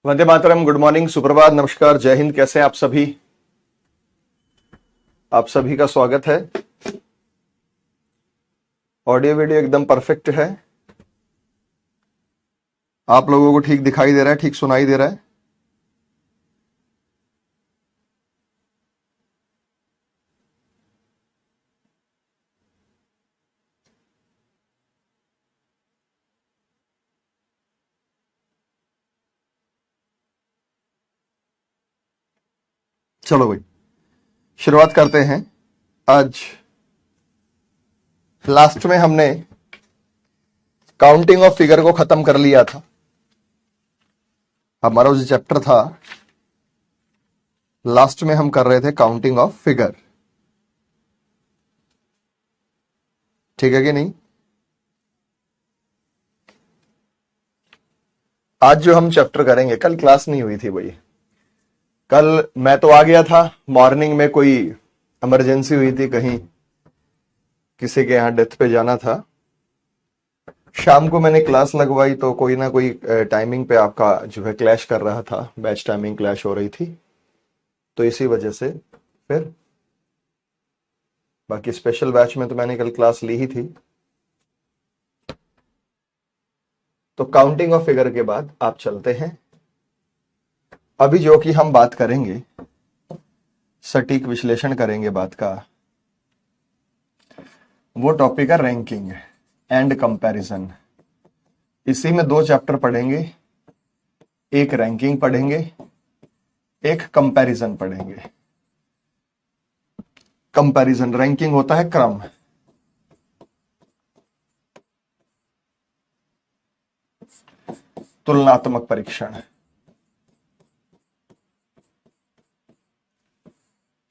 Vande Mataram, good morning, सुप्रभात, नमस्कार, जय हिंद। कैसे हैं आप सभी? आप सभी का स्वागत है। ऑडियो वीडियो एकदम परफेक्ट है। आप लोगों को ठीक दिखाई दे रहा है, ठीक सुनाई दे रहा है? चलो भाई, शुरुआत करते हैं। आज लास्ट में हमने काउंटिंग ऑफ फिगर को खत्म कर लिया था। हमारा जो चैप्टर था, लास्ट में हम कर रहे थे काउंटिंग ऑफ फिगर। ठीक है कि नहीं? आज जो हम चैप्टर करेंगे, कल क्लास नहीं हुई थी भाई। कल मैं तो आ गया था, मॉर्निंग में कोई इमरजेंसी हुई थी, कहीं किसी के यहाँ डेथ पे जाना था। शाम को मैंने क्लास लगवाई तो कोई ना कोई टाइमिंग पे आपका जो है क्लैश कर रहा था, बैच टाइमिंग क्लैश हो रही थी, तो इसी वजह से फिर बाकी स्पेशल बैच में तो मैंने कल क्लास ली ही थी। तो काउंटिंग ऑफ फिगर के बाद आप चलते हैं। अभी जो कि हम बात करेंगे, सटीक विश्लेषण करेंगे बात का, वो टॉपिक है रैंकिंग एंड कंपैरिजन। इसी में दो चैप्टर पढ़ेंगे, एक रैंकिंग पढ़ेंगे, एक कंपैरिजन पढ़ेंगे। कंपैरिजन, रैंकिंग होता है क्रम, तुलनात्मक परीक्षण,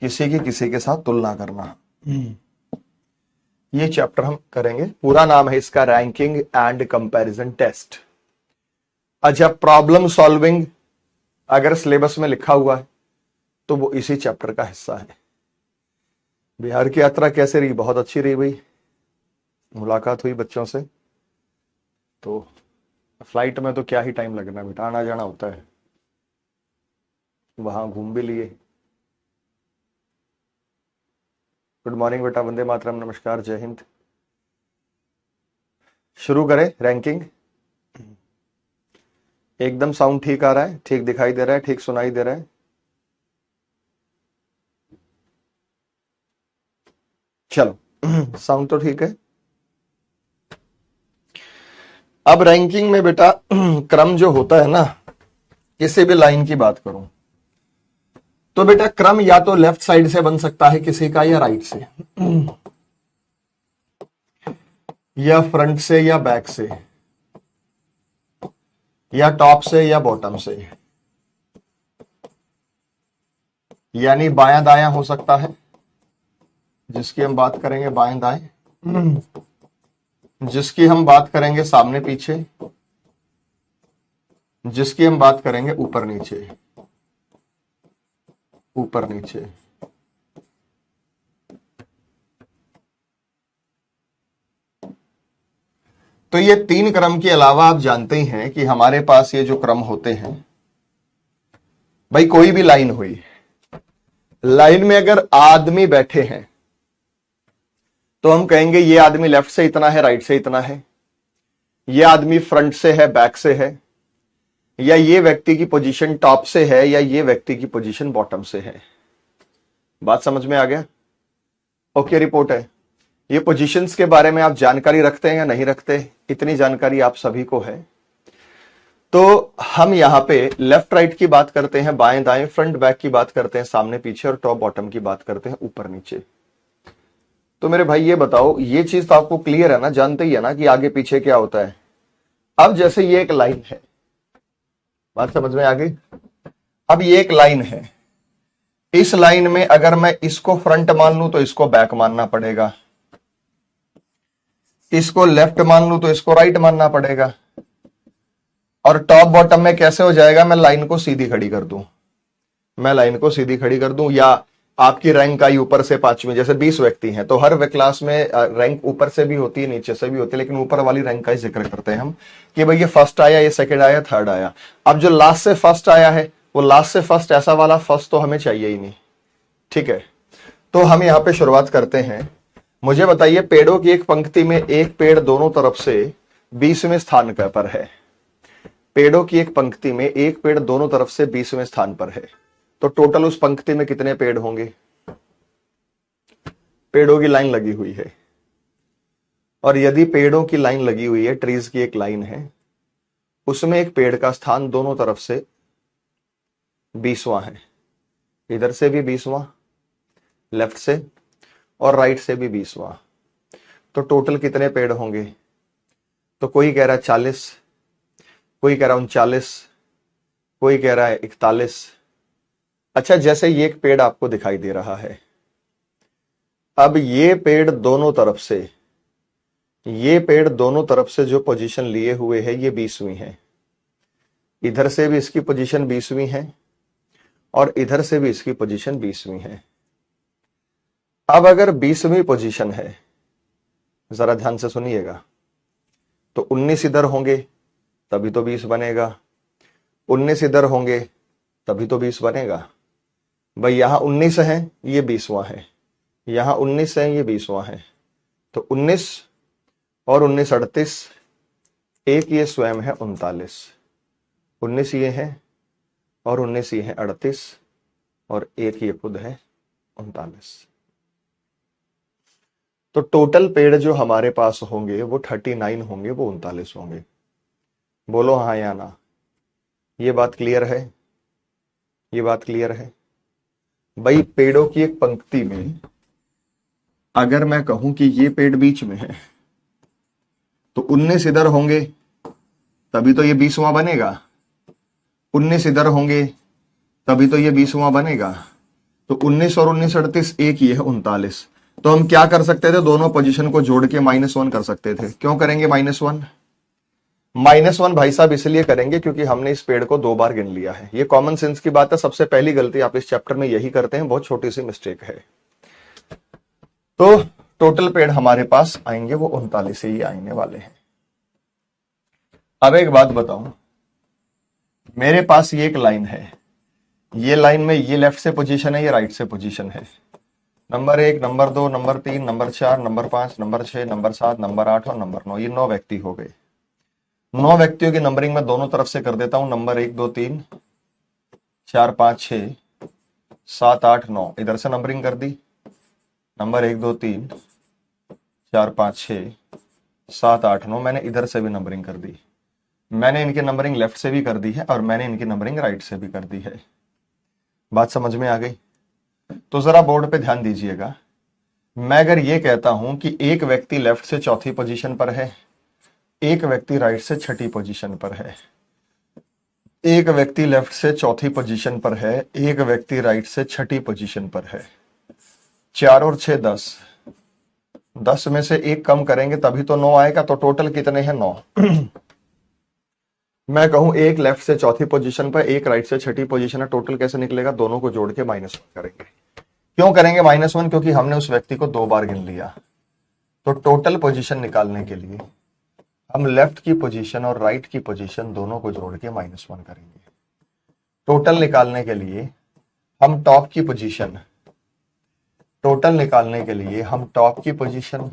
किसी की किसी के साथ तुलना करना। ये चैप्टर हम करेंगे। पूरा नाम है इसका रैंकिंग एंड कंपैरिजन टेस्ट। अच्छा, प्रॉब्लम सॉल्विंग अगर सिलेबस में लिखा हुआ है तो वो इसी चैप्टर का हिस्सा है। बिहार की यात्रा कैसे रही? बहुत अच्छी रही भाई। मुलाकात हुई बच्चों से, तो फ्लाइट में तो क्या ही टाइम लगना बेटा, आना जाना होता है। वहां घूम भी लिए। गुड मॉर्निंग बेटा, वंदे मातरम, नमस्कार, जय हिंद। शुरू करें रैंकिंग। एकदम साउंड ठीक आ रहा है, ठीक दिखाई दे रहा है, ठीक सुनाई दे रहा है? चलो साउंड तो ठीक है। अब रैंकिंग में बेटा क्रम जो होता है ना, किसी भी लाइन की बात करूं तो बेटा क्रम या तो लेफ्ट साइड से बन सकता है किसी का, या राइट से, या फ्रंट से या बैक से, या टॉप से या बॉटम से, यानी बायां दायां हो सकता है, जिसकी हम बात करेंगे बाएं दाएं, जिसकी हम बात करेंगे सामने पीछे, जिसकी हम बात करेंगे ऊपर नीचे, ऊपर नीचे। तो ये तीन क्रम के अलावा आप जानते ही हैं कि हमारे पास ये जो क्रम होते हैं भाई, कोई भी लाइन हुई, लाइन में अगर आदमी बैठे हैं तो हम कहेंगे ये आदमी लेफ्ट से इतना है, राइट से इतना है, ये आदमी फ्रंट से है, बैक से है, या ये व्यक्ति की पोजीशन टॉप से है, या ये व्यक्ति की पोजीशन बॉटम से है। बात समझ में आ गया? ओके, रिपोर्ट है। ये पोजीशंस के बारे में आप जानकारी रखते हैं या नहीं रखते? इतनी जानकारी आप सभी को है। तो हम यहां पे लेफ्ट राइट की बात करते हैं, बाएं दाएं, फ्रंट बैक की बात करते हैं, सामने पीछे, और टॉप बॉटम की बात करते हैं, ऊपर नीचे। तो मेरे भाई ये बताओ, ये चीज तो आपको क्लियर है ना, जानते ही है ना कि आगे पीछे क्या होता है। अब जैसे ये एक लाइन है, बात समझ में आ गई? अब ये एक लाइन है, इस लाइन में अगर मैं इसको फ्रंट मान लूं तो इसको बैक मानना पड़ेगा, इसको लेफ्ट मान लूं तो इसको राइट मानना पड़ेगा, और टॉप बॉटम में कैसे हो जाएगा? मैं लाइन को सीधी खड़ी कर दूं, मैं लाइन को सीधी खड़ी कर दूं, या आपकी रैंक आई ऊपर से 5वीं, जैसे 20 व्यक्ति हैं तो हर क्लास में रैंक ऊपर से भी होती है नीचे से भी होती है, लेकिन ऊपर वाली रैंक का ही जिक्र करते हैं हम कि भाई ये फर्स्ट आया, ये सेकंड आया, थर्ड आया। अब जो लास्ट से फर्स्ट आया है वो लास्ट से फर्स्ट, ऐसा वाला फर्स्ट तो हमें चाहिए ही नहीं, ठीक है। तो हम यहां पे शुरुआत करते हैं। मुझे बताइए, पेड़ों की एक पंक्ति में एक पेड़ दोनों तरफ से 20वें स्थान पर है। पेड़ों की एक पंक्ति में एक पेड़ दोनों तरफ से 20वें स्थान पर है, तो टोटल उस पंक्ति में कितने पेड़ होंगे? पेड़ों की लाइन लगी हुई है, और यदि पेड़ों की लाइन लगी हुई है, ट्रीज की एक लाइन है, उसमें एक पेड़ का स्थान दोनों तरफ से 20वां है। इधर से भी 20वां, लेफ्ट से और राइट से भी 20वां, तो टोटल कितने पेड़ होंगे? तो कोई कह रहा है 40, कोई कह रहा है 39, कोई कह रहा है 41। अच्छा, जैसे ये एक पेड़ आपको दिखाई दे रहा है, अब ये पेड़ दोनों तरफ से, ये पेड़ दोनों तरफ से जो पोजीशन लिए हुए है ये 20वीं है। इधर से भी इसकी पोजीशन 20वीं है और इधर से भी इसकी पोजीशन 20वीं है। अब अगर 20वीं पोजीशन है, जरा ध्यान से सुनिएगा, तो 19 इधर होंगे तभी तो 20 बनेगा, 19 इधर होंगे तभी तो 20 बनेगा। भाई यहां 19 है, ये 20वां है, यहां 19 है, ये 20वां है, तो 19 और 19 38, एक ये स्वयं है 39, 19 ये है और 19 ये है 38, और एक ये खुद है 39। तो टोटल पेड़ जो हमारे पास होंगे वो 39 होंगे, वो 39 होंगे। बोलो हाँ या ना। ये बात क्लियर है? ये बात क्लियर है? भाई पेड़ों की एक पंक्ति में अगर मैं कहूं कि ये पेड़ बीच में है, तो 19 इधर होंगे तभी तो ये 20वां बनेगा, 19 इधर होंगे तभी तो ये 20वां बनेगा, तो 19 और 19 38, एक ही है 39। तो हम क्या कर सकते थे? दोनों पोजीशन को जोड़ के -1 कर सकते थे। क्यों करेंगे -1? -1 भाई साहब इसलिए करेंगे क्योंकि हमने इस पेड़ को 2 बार गिन लिया है। ये कॉमन सेंस की बात है, सबसे पहली गलती आप इस चैप्टर में यही करते हैं, बहुत छोटी सी मिस्टेक है। तो टोटल पेड़ हमारे पास आएंगे वो 39 ही आने वाले हैं। अब एक बात बताऊं, मेरे पास ये एक लाइन है, ये लाइन में ये लेफ्ट से पोजीशन है, ये राइट से पोजीशन है। Number 1, number 2, number 3, number 4, number 5, number 6, number 7, number 8 और नंबर 9, ये 9 व्यक्ति हो गए। 9 व्यक्तियों की नंबरिंग मैं दोनों तरफ से कर देता हूं। नंबर 1 2 3 4 5 6 7 8 9, इधर से नंबरिंग कर दी। नंबर 1 2 3 4 5 6 7 8 9, मैंने इधर से भी नंबरिंग कर दी। मैंने इनकी नंबरिंग लेफ्ट से भी कर दी है और मैंने इनकी नंबरिंग राइट से भी कर दी है। बात समझ में आ गई? तो जरा बोर्ड पे ध्यान दीजिएगा। मैं अगर ये कहता हूं कि एक व्यक्ति लेफ्ट से चौथी पोजीशन पर है, एक व्यक्ति राइट से छठी पोजीशन पर है, एक व्यक्ति लेफ्ट से चौथी पोजीशन पर है, एक व्यक्ति राइट से छठी पोजीशन पर है, 4 और 6 10, 10 में से एक कम करेंगे तभी तो 9 आएगा, तो टोटल कितने हैं? 9। मैं कहूं एक लेफ्ट से चौथी पोजीशन पर, एक राइट से छठी पोजीशन है, टोटल कैसे निकलेगा? दोनों को जोड़ के -1 करेंगे। क्यों करेंगे -1? क्योंकि हमने उस व्यक्ति को 2 बार गिन लिया। तो टोटल पोजीशन निकालने के लिए हम लेफ्ट की पोजीशन और राइट की पोजीशन दोनों को जोड़ के -1 करेंगे। टोटल निकालने के लिए हम टॉप की पोजीशन, टोटल निकालने के लिए हम टॉप की पोजीशन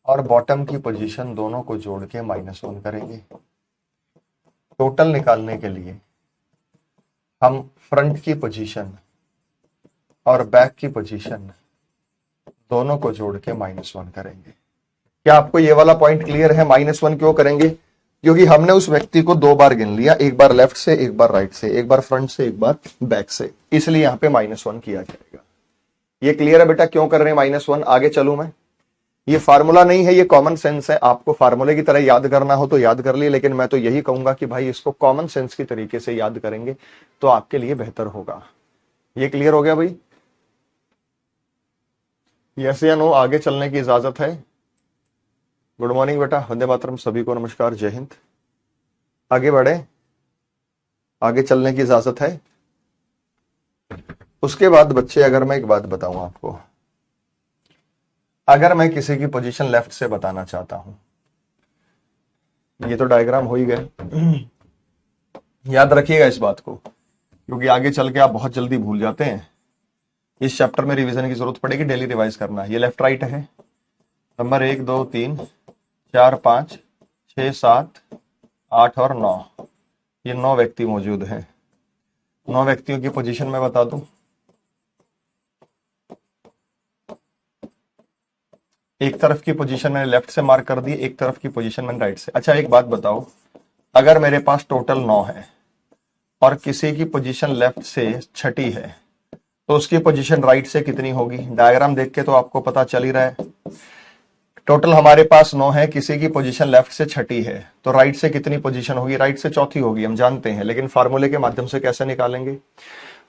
और बॉटम की पोजीशन दोनों को जोड़ के -1 करेंगे। टोटल निकालने के लिए हम फ्रंट की पोजीशन और बैक की पोजीशन दोनों को जोड़ के -1 करेंगे। क्या आपको ये वाला पॉइंट क्लियर है? -1 क्यों करेंगे? क्योंकि हमने उस व्यक्ति को 2 बार गिन लिया, एक बार लेफ्ट से, एक बार राइट से, एक बार फ्रंट से, एक बार बैक से, इसलिए यहां पे -1 किया जाएगा। ये क्लियर है बेटा क्यों कर रहे हैं -1? आगे चलूं मैं? ये फार्मूला नहीं है, ये कॉमन सेंस है। आपको फार्मूले की तरह याद करना हो तो याद कर लिए, लेकिन मैं तो यही कहूंगा कि भाई इसको कॉमन सेंस की तरीके से याद करेंगे तो आपके लिए बेहतर होगा। ये क्लियर हो गया भाई? यस या नो? आगे चलने की इजाजत है? गुड मॉर्निंग बेटा, वंदे मातरम, सभी को नमस्कार, जय हिंद। आगे बढ़े, आगे चलने की इजाजत है? उसके बाद बच्चे अगर मैं एक बात बताऊं आपको, अगर मैं किसी की पोजीशन लेफ्ट से बताना चाहता हूं, ये तो डायग्राम हो ही गए, याद रखिएगा इस बात को, क्योंकि आगे चल के आप बहुत जल्दी भूल जाते हैं। इस चैप्टर में रिवीजन की जरूरत पड़ेगी, डेली रिवाइज करना है। ये लेफ्ट राइट है, नंबर 1 2 3 4 5 6 7 8 और 9, ये 9 व्यक्ति मौजूद हैं। 9 व्यक्तियों की पोजीशन में बता दूं, एक तरफ की पोजीशन मैंने लेफ्ट से मार्क कर दी, एक तरफ की पोजीशन मैंने राइट से। अच्छा एक बात बताओ, अगर मेरे पास टोटल 9 है और किसी की पोजीशन लेफ्ट से छठी है, तो उसकी पोजीशन राइट से कितनी होगी? डायग्राम देख के तो आपको पता चल ही रहा है। टोटल हमारे पास 9 है, किसी की पोजीशन लेफ्ट से छठी है, तो राइट से कितनी पोजीशन होगी? राइट से चौथी होगी, हम जानते हैं, लेकिन फार्मूले के माध्यम से कैसे निकालेंगे?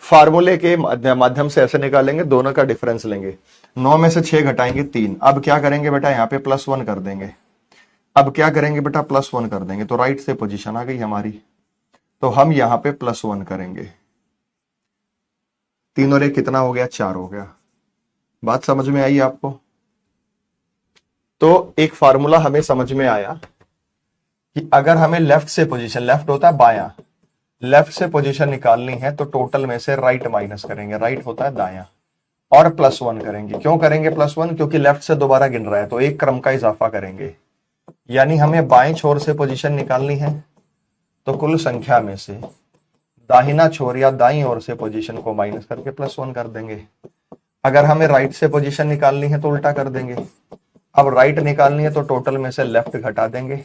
फार्मूले के माध्यम से ऐसे निकालेंगे, दोनों का डिफरेंस लेंगे, 9 में से 6 घटाएंगे 3। अब क्या करेंगे बेटा, यहाँ पे +1 कर देंगे। अब क्या करेंगे बेटा, +1 कर देंगे, तो राइट से पोजीशन आ गई हमारी, तो हम यहाँ पे +1 करेंगे। 3 और 1 कितना हो गया? 4 हो गया। बात समझ में आई आपको? तो एक फार्मूला हमें समझ में आया कि अगर हमें लेफ्ट से पोजीशन, लेफ्ट होता है बायां, लेफ्ट से पोजीशन निकालनी है तो टोटल में से राइट माइनस करेंगे, राइट होता है दायां, और +1 करेंगे। क्यों करेंगे +1? क्योंकि लेफ्ट से दोबारा गिन रहा है, तो एक क्रम का इजाफा करेंगे। यानी हमें बाएं छोर से पोजीशन निकालनी है, तो कुल संख्या में से दाहिना छोर या दाईं ओर से पोजीशन को माइनस करके +1 कर देंगे। अगर हमें राइट से पोजीशन निकालनी है तो उल्टा कर देंगे। अब राइट निकालनी है तो टोटल में से लेफ्ट घटा देंगे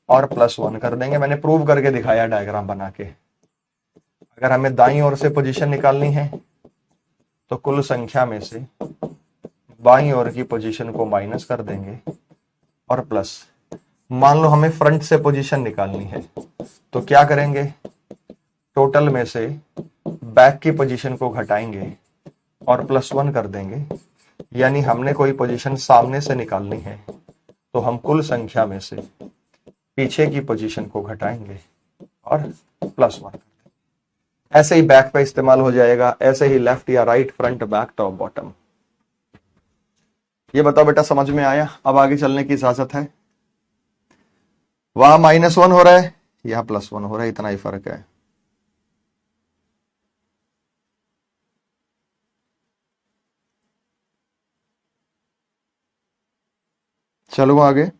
और +1 कर देंगे। मैंने प्रूव करके दिखाया डायग्राम बना के। अगर हमें दाईं ओर से पोजीशन निकालनी है तो कुल संख्या में से बाईं ओर की पोजीशन को माइनस कर देंगे और प्लस। मान लो हमें फ्रंट से पोजीशन निकालनी है, तो क्या करेंगे, टोटल में से बैक की पोजीशन को घटाएंगे और +1 कर देंगे। यानी हमने कोई पोजीशन सामने से निकालनी है, तो हम कुल संख्या में से पीछे की पोजीशन को घटाएंगे और +1 कर देंगे। ऐसे ही बैक पे इस्तेमाल हो जाएगा, ऐसे ही लेफ्ट या right, front, back, top, bottom. ये बताओ बेटा, समझ में आया? अब आगे चलने की इजाजत है। वहां -1 हो रहा है, यहां +1 हो रहा है, इतना ही फर्क है। चलो आगे।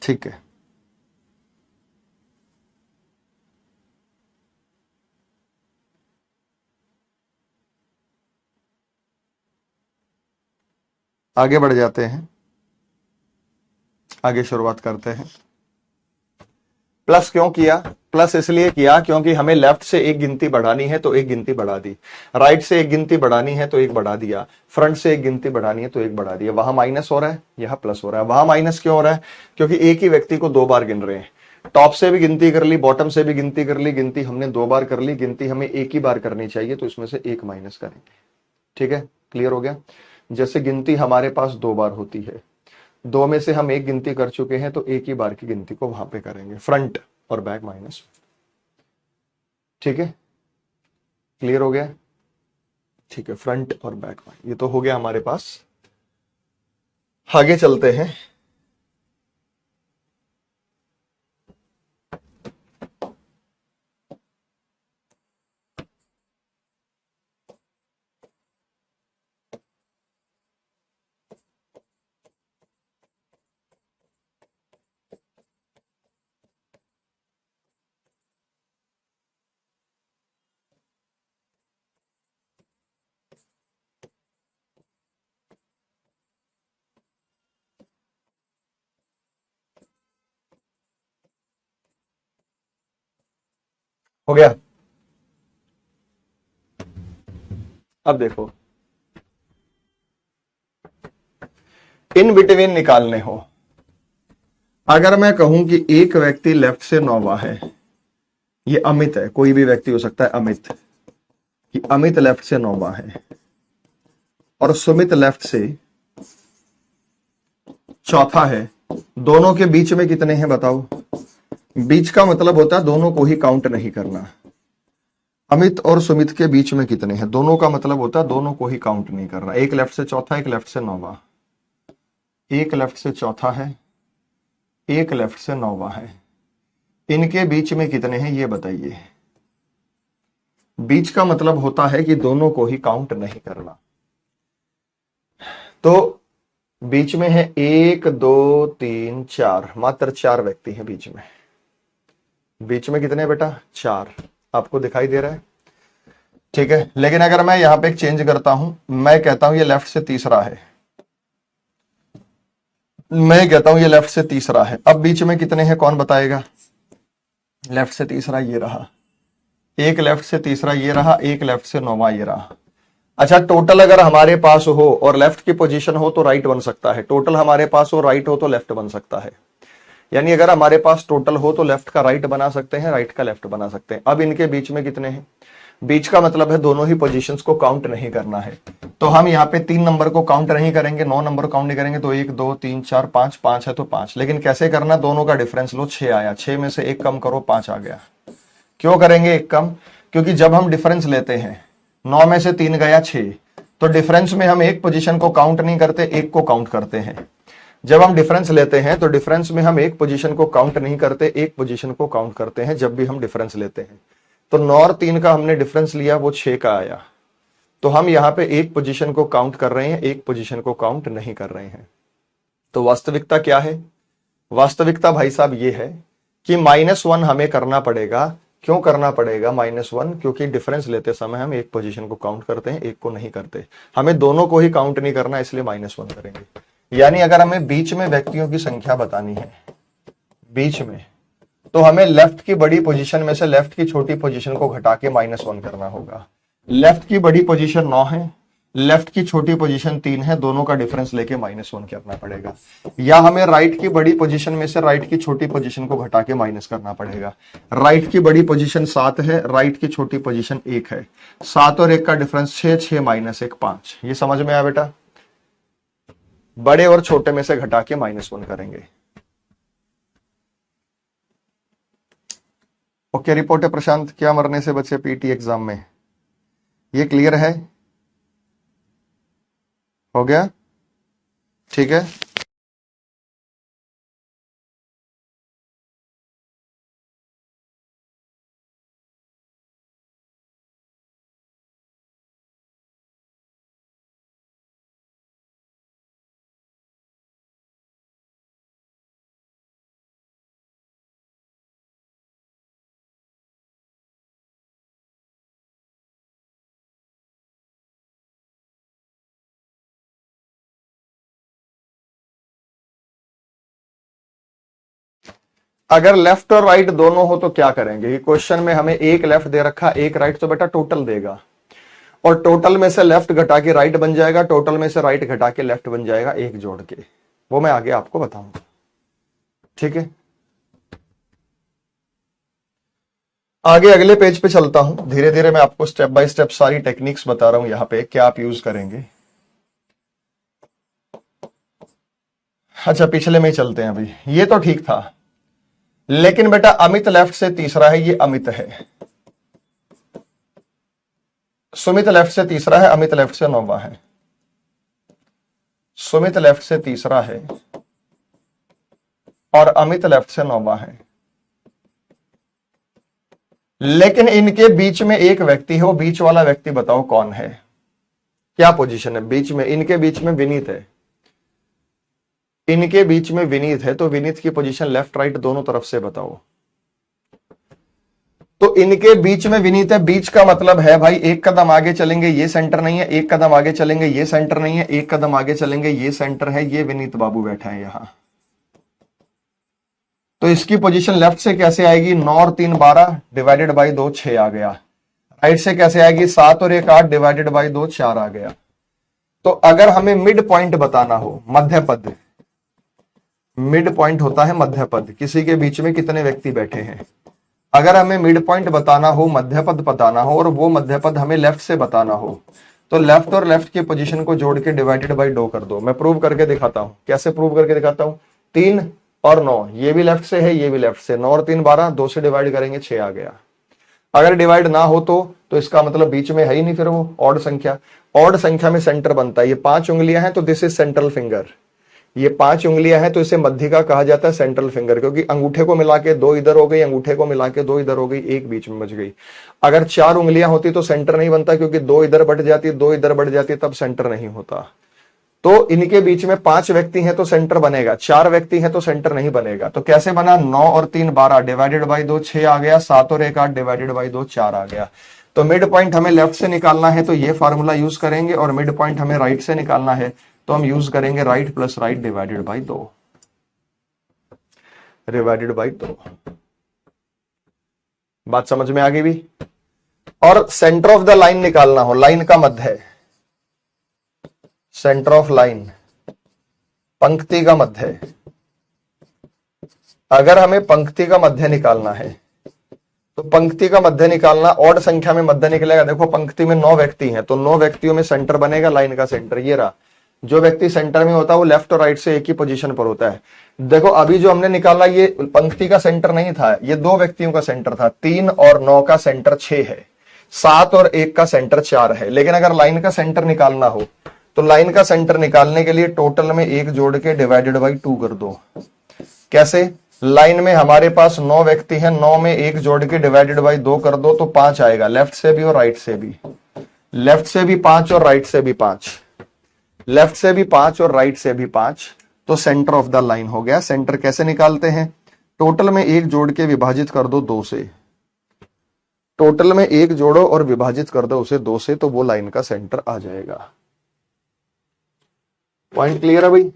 ठीक है, आगे बढ़ जाते हैं, आगे शुरुआत करते हैं। प्लस क्यों किया? प्लस इसलिए किया क्योंकि हमें लेफ्ट से एक गिनती बढ़ानी है तो एक गिनती बढ़ा दी, राइट से एक गिनती बढ़ानी है तो एक बढ़ा दिया, फ्रंट से एक गिनती बढ़ानी है तो एक बढ़ा दिया। वहां माइनस हो रहा है, यहां प्लस हो रहा है। वहां माइनस क्यों हो रहा है? क्योंकि एक ही व्यक्ति को 2 बार गिन रहे हैं। टॉप से भी गिनती कर ली, बॉटम से भी गिनती कर ली, गिनती हमने 2 बार कर ली, गिनती हमें एक ही बार करनी चाहिए, तो इसमें से एक माइनस करेंगे। ठीक है, क्लियर हो गया? जैसे गिनती हमारे पास 2 बार होती है, 2 में से हम एक गिनती कर चुके हैं, तो एक ही बार की गिनती को वहां पे करेंगे, फ्रंट और बैक माइनस। ठीक है, क्लियर हो गया? ठीक है, फ्रंट और बैक ये तो हो गया हमारे पास। आगे चलते हैं। हो गया? अब देखो, इन बिटवीन निकालने हो। अगर मैं कहूं कि एक व्यक्ति लेफ्ट से 9वां है, ये अमित है, कोई भी व्यक्ति हो सकता है अमित, कि अमित लेफ्ट से 9वां है और सुमित लेफ्ट से चौथा है, दोनों के बीच में कितने हैं बताओ। बीच का मतलब होता है दोनों को ही काउंट नहीं करना। अमित और सुमित के बीच में कितने हैं, दोनों का मतलब होता है दोनों को ही काउंट नहीं करना। एक लेफ्ट से चौथा, एक लेफ्ट से नौवा, एक लेफ्ट से चौथा है, एक लेफ्ट से नौवा है। इनके बीच में कितने हैं ये बताइए। बीच का मतलब होता है कि दोनों को ही काउंट नहीं करना। तो बीच में है 1 2 3 4, मात्र 4 व्यक्ति हैं बीच में। बीच में कितने बेटा, 4। आपको दिखाई दे रहा है, ठीक है। लेकिन अगर मैं यहां पे एक चेंज करता हूं, मैं कहता हूं ये लेफ्ट से तीसरा है, मैं कहता हूं ये लेफ्ट से तीसरा है। अब बीच में कितने हैं कौन बताएगा। लेफ्ट से तीसरा ये रहा, एक लेफ्ट से तीसरा ये रहा, एक लेफ्ट से नौवा ये रहा। अच्छा, टोटल अगर हमारे पास हो और लेफ्ट की पोजीशन हो तो राइट बन सकता है, टोटल हमारे पास हो राइट हो तो लेफ्ट बन सकता है। यानी अगर हमारे पास टोटल हो तो लेफ्ट का राइट बना सकते हैं, राइट का लेफ्ट बना सकते हैं। अब इनके बीच में कितने हैं, बीच का मतलब है दोनों ही पोजीशंस को काउंट नहीं करना है। तो हम यहाँ पे 3 नंबर को काउंट नहीं करेंगे, 9 नंबर काउंट नहीं करेंगे। तो 1 2 3 4 5, 5 है तो 5। लेकिन कैसे करना, दोनों का डिफरेंस लो, 6 आया, 6 में से 1 कम करो, 5 आ गया। क्यों करेंगे 1 कम, क्योंकि जब हम डिफरेंस लेते हैं 9 में से 3 गया 6, तो डिफरेंस में हम एक पोजीशन को काउंट नहीं करते, एक को काउंट करते हैं। जब हम डिफरेंस लेते हैं तो डिफरेंस में हम एक पोजीशन को काउंट नहीं करते, एक पोजीशन को काउंट करते हैं जब भी हम डिफरेंस लेते हैं। तो 9 और 3 का हमने डिफरेंस लिया, वो 6 का आया। तो हम यहां पे एक पोजीशन को काउंट कर रहे हैं, एक पोजीशन को काउंट नहीं कर रहे हैं। तो वास्तविकता क्या है, वास्तविकता भाई साहब ये है कि -1 हमें करना पड़ेगा। क्यों करना पड़ेगा -1, क्योंकि डिफरेंस लेते समय हम एक पोजीशन को काउंट करते हैं, एक को नहीं करते। हमें दोनों को ही काउंट नहीं करना, इसलिए -1 करेंगे। यानी अगर हमें बीच में व्यक्तियों की संख्या बतानी है, बीच में, तो हमें लेफ्ट की बड़ी पोजीशन में से लेफ्ट की छोटी पोजीशन को घटा के -1 करना होगा। लेफ्ट की बड़ी पोजीशन 9 है, लेफ्ट की छोटी पोजीशन 3 है, दोनों का डिफरेंस लेके -1 करना पड़ेगा। या हमें राइट की बड़ी पोजीशन में से राइट की छोटी पोजीशन को घटा के माइनस करना पड़ेगा। राइट की बड़ी पोजीशन 7 है, राइट की छोटी पोजीशन 1 है, 7 और 1 का डिफरेंस 6, 6 - 1 5। ये समझ में आया बेटा। बड़े और छोटे में से घटा के -1 करेंगे। ओके, रिपोर्ट है प्रशांत, क्या मरने से बचे पीटी एग्जाम में, ये क्लियर है, हो गया, ठीक है। अगर लेफ्ट और राइट दोनों हो तो क्या करेंगे, क्वेश्चन में हमें एक लेफ्ट दे रखा, एक राइट, तो बेटा टोटल देगा, और टोटल में से लेफ्ट घटा के राइट बन जाएगा, टोटल में से राइट घटा के लेफ्ट बन जाएगा, एक जोड़ के। वो मैं आगे आपको बताऊंगा, ठीक है। आगे अगले पेज पे चलता हूं, धीरे धीरे मैं आपको स्टेप बाय स्टेप सारी टेक्निक्स बता रहा हूं यहां पे क्या आप यूज करेंगे। अच्छा, पिछले में चलते हैं। अभी ये तो ठीक था, लेकिन बेटा अमित लेफ्ट से तीसरा है, ये अमित है। सुमित लेफ्ट से तीसरा है, अमित लेफ्ट से नौवा है। सुमित लेफ्ट से तीसरा है और अमित लेफ्ट से नौवा है। लेकिन इनके बीच में एक व्यक्ति है, वो बीच वाला व्यक्ति बताओ कौन है, क्या पोजीशन है बीच में। इनके बीच में विनीत है, इनके बीच में विनीत है, तो विनीत की पोजीशन लेफ्ट राइट दोनों तरफ से बताओ। तो इनके बीच में विनीत है, बीच का मतलब है भाई एक कदम आगे चलेंगे ये सेंटर नहीं है, एक कदम आगे चलेंगे ये सेंटर नहीं है, एक कदम आगे चलेंगे ये सेंटर है, ये विनीत बाबू बैठा है यहां। तो इसकी पोजीशन लेफ्ट से कैसे आएगी, 9 और 3 12 डिवाइडेड बाई 2 6 आ गया। राइट से कैसे आएगी, 7 और 1 8 डिवाइडेड बाई 2 4 आ गया। तो अगर हमें मिड पॉइंट बताना हो, मध्य पद, मिड पॉइंट होता है मध्य पद, किसी के बीच में कितने व्यक्ति बैठे हैं। अगर हमें मिड पॉइंट बताना हो, मध्य पद बताना हो, और वो मध्य पद हमें लेफ्ट से बताना हो, तो लेफ्ट और लेफ्ट की पोजीशन को जोड़ के डिवाइडेड बाई 2 कर दो। मैं प्रूव करके दिखाता हूं। कैसे प्रूव करके दिखाता हूं? 3 और 9, ये भी लेफ्ट से है, ये भी लेफ्ट से। 9 और 3 12, 2 से डिवाइड करेंगे 6 आ गया। अगर डिवाइड ना हो तो इसका मतलब बीच में है ही नहीं, फिर वो ऑड संख्या। ऑड संख्या में सेंटर बनता है। ये 5 उंगलियां हैं तो दिस इज सेंट्रल फिंगर। ये 5 उंगलियां हैं तो इसे मध्यिका कहा जाता है, सेंट्रल फिंगर, क्योंकि अंगूठे को मिला के 2 इधर हो गई, अंगूठे को मिला के 2 इधर हो गई, एक बीच में बच गई। अगर 4 उंगलियां होती तो सेंटर नहीं बनता, क्योंकि 2 इधर बढ़ जाती, 2 इधर बढ़ जाती, तब सेंटर नहीं होता। तो इनके बीच में 5 व्यक्ति हैं तो सेंटर बनेगा, 4 व्यक्ति हैं तो सेंटर नहीं बनेगा। तो कैसे बना? 9 और 3 12 डिवाइडेड बाई 2 6 आ गया, 7 और 1 8 डिवाइडेड बाई 2 4 आ गया। तो मिड पॉइंट हमें लेफ्ट से निकालना है तो ये फार्मूला यूज करेंगे, और मिड पॉइंट हमें राइट से निकालना है तो हम यूज करेंगे right plus right divided by 2, divided by 2। बात समझ में आ गई भी? और सेंटर ऑफ द लाइन निकालना हो, लाइन का मध्य है, सेंटर ऑफ लाइन, पंक्ति का मध्य है। अगर हमें पंक्ति का मध्य निकालना है तो पंक्ति का मध्य निकालना, ऑड संख्या में मध्य निकलेगा। देखो पंक्ति में 9 व्यक्ति हैं तो 9 व्यक्तियों में सेंटर बनेगा, लाइन का सेंटर ये रहा। जो व्यक्ति सेंटर में होता है वो लेफ्ट और राइट से एक ही पोजीशन पर होता है। देखो अभी जो हमने निकाला ये पंक्ति का सेंटर नहीं था, ये 2 व्यक्तियों का सेंटर था। 3 और 9 का सेंटर 6 है, 7 और 1 का सेंटर 4 है। लेकिन अगर लाइन का सेंटर निकालना हो तो लाइन का सेंटर निकालने के लिए टोटल में 1 जोड़ के डिवाइडेड बाई 2 कर दो। कैसे? लाइन में हमारे पास 9 व्यक्ति हैं, 9 में 1 जोड़ के डिवाइडेड बाई 2 कर दो तो 5 आएगा, लेफ्ट से भी और राइट से भी। लेफ्ट से भी 5 और राइट से भी 5, लेफ्ट से भी 5 और राइट से भी 5, तो सेंटर ऑफ द लाइन हो गया। सेंटर कैसे निकालते हैं? टोटल में 1 जोड़ के विभाजित कर दो 2 से। टोटल में 1 जोड़ो और विभाजित कर दो उसे 2 से, तो वो लाइन का सेंटर आ जाएगा। पॉइंट क्लियर है भाई?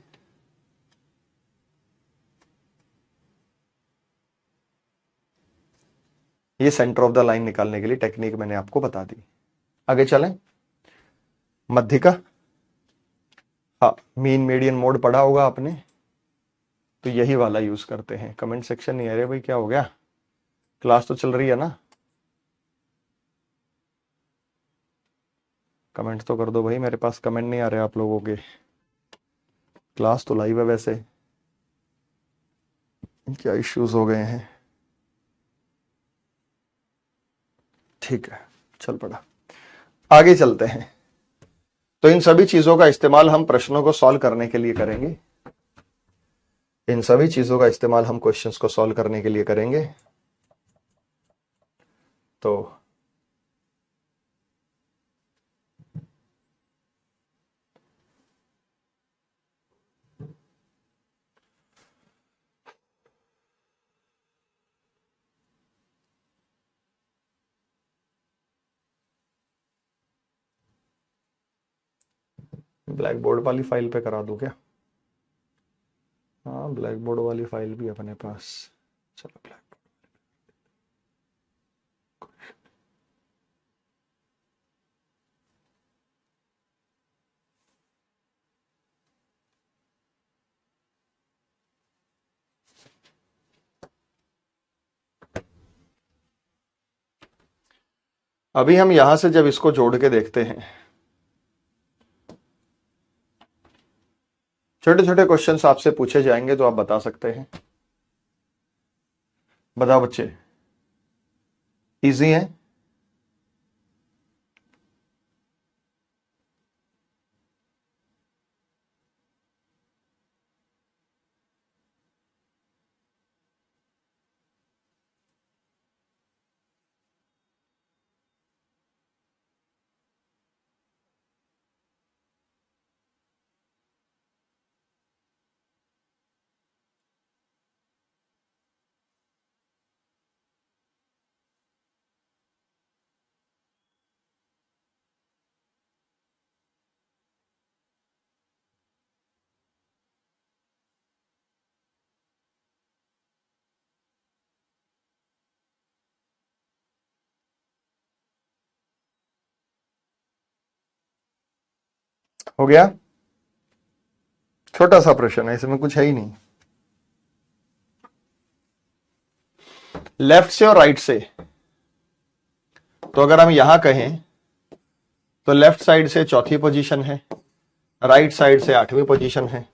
ये सेंटर ऑफ द लाइन निकालने के लिए टेक्निक मैंने आपको बता दी। आगे चलें। मध्यिका, हाँ मीन मीडियन मोड पढ़ा होगा आपने, तो यही वाला यूज करते हैं। कमेंट सेक्शन नहीं आ रहे भाई, क्या हो गया? क्लास तो चल रही है ना? कमेंट तो कर दो भाई, मेरे पास कमेंट नहीं आ रहे आप लोगों के। क्लास तो लाइव है वैसे, क्या इश्यूज हो गए हैं? ठीक है, चल पड़ा। आगे चलते हैं। तो इन सभी चीजों का इस्तेमाल हम प्रश्नों को सॉल्व करने के लिए करेंगे। इन सभी चीजों का इस्तेमाल हम क्वेश्चंस को सॉल्व करने के लिए करेंगे। तो ब्लैक बोर्ड वाली फाइल पे करा दूं क्या? हाँ ब्लैक बोर्ड वाली फाइल भी अपने पास। चलो ब्लैक, अभी हम यहां से जब इसको जोड़ के देखते हैं, छोटे छोटे क्वेश्चंस आपसे पूछे जाएंगे तो आप बता सकते हैं। बताओ बच्चे, इजी है? हो गया? छोटा सा प्रश्न है, इसमें कुछ है ही नहीं। लेफ्ट से और राइट से, तो अगर हम यहां कहें तो लेफ्ट साइड से चौथी पोजीशन है, राइट साइड से 8वीं पोजीशन है,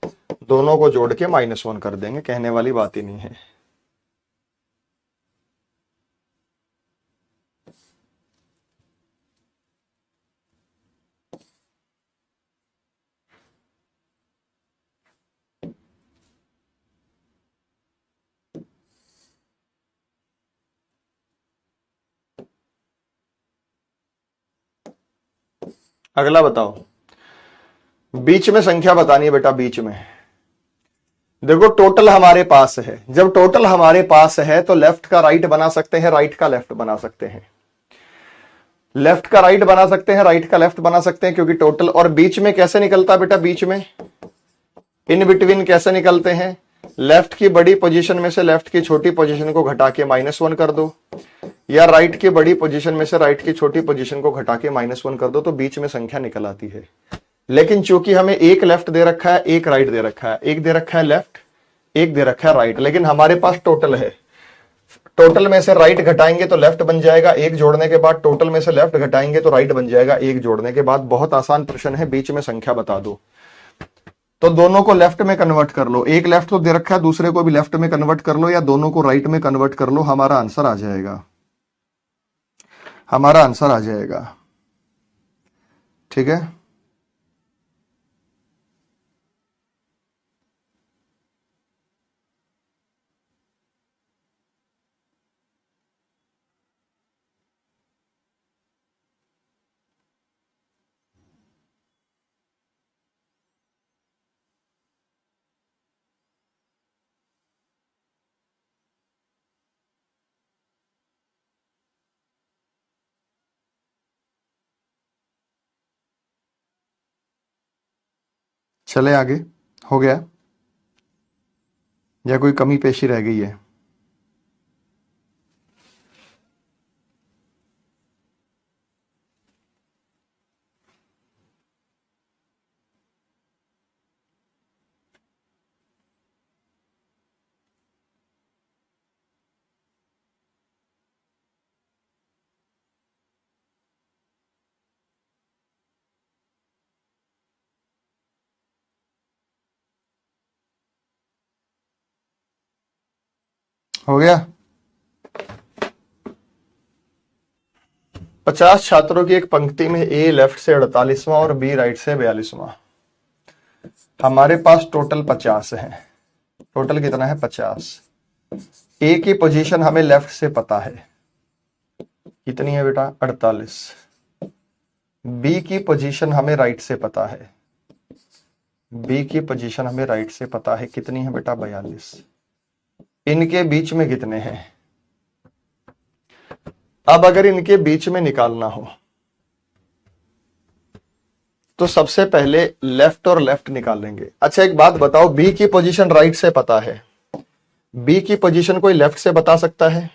दोनों को जोड़ के -1 कर देंगे, कहने वाली बात ही नहीं है। अगला बताओ, बीच में संख्या बतानी है बेटा। बीच में देखो टोटल हमारे पास है, जब टोटल हमारे पास है तो लेफ्ट का राइट बना सकते हैं, राइट का लेफ्ट बना सकते हैं, लेफ्ट का राइट बना सकते हैं, राइट का लेफ्ट बना सकते हैं, क्योंकि टोटल। और बीच में कैसे निकलता है बेटा? बीच में इन बिटवीन कैसे निकलते हैं? लेफ्ट की बड़ी पोजीशन में से लेफ्ट की छोटी पोजीशन को घटा के -1 कर दो, या राइट की बड़ी पोजीशन में से राइट की छोटी पोजीशन को घटा के -1 कर दो, तो बीच में संख्या निकल आती है। लेकिन चूंकि हमें एक लेफ्ट दे रखा है, एक राइट दे रखा है, एक दे रखा है लेफ्ट, एक दे रखा है राइट, लेकिन हमारे पास टोटल है। टोटल में से राइट घटाएंगे तो लेफ्ट बन जाएगा, एक जोड़ने के बाद टोटल में से लेफ्ट घटाएंगे तो राइट बन जाएगा, एक जोड़ने के बाद। बहुत आसान प्रश्न है, बीच में संख्या बता दो। तो दोनों को लेफ्ट में कन्वर्ट कर लो, एक लेफ्ट तो दे रखा है, दूसरे को भी लेफ्ट में कन्वर्ट कर लो, या दोनों को राइट में कन्वर्ट कर लो, हमारा आंसर आ जाएगा, हमारा आंसर आ जाएगा। ठीक है, चले आगे। हो गया या कोई कमी पेशी रह गई है? हो गया। 50 छात्रों की एक पंक्ति में ए लेफ्ट से 48वां और बी राइट से 42वां। हमारे पास टोटल 50 है। टोटल कितना है? 50। ए की पोजीशन हमें लेफ्ट से पता है, कितनी है बेटा? 48। बी की पोजीशन हमें राइट से पता है, बी की पोजीशन हमें राइट से पता है, कितनी है बेटा? 42। इनके बीच में कितने हैं? अब अगर इनके बीच में निकालना हो तो सबसे पहले लेफ्ट और लेफ्ट निकालेंगे। अच्छा एक बात बताओ, बी की पोजीशन राइट से पता है, बी की पोजीशन कोई लेफ्ट से बता सकता है?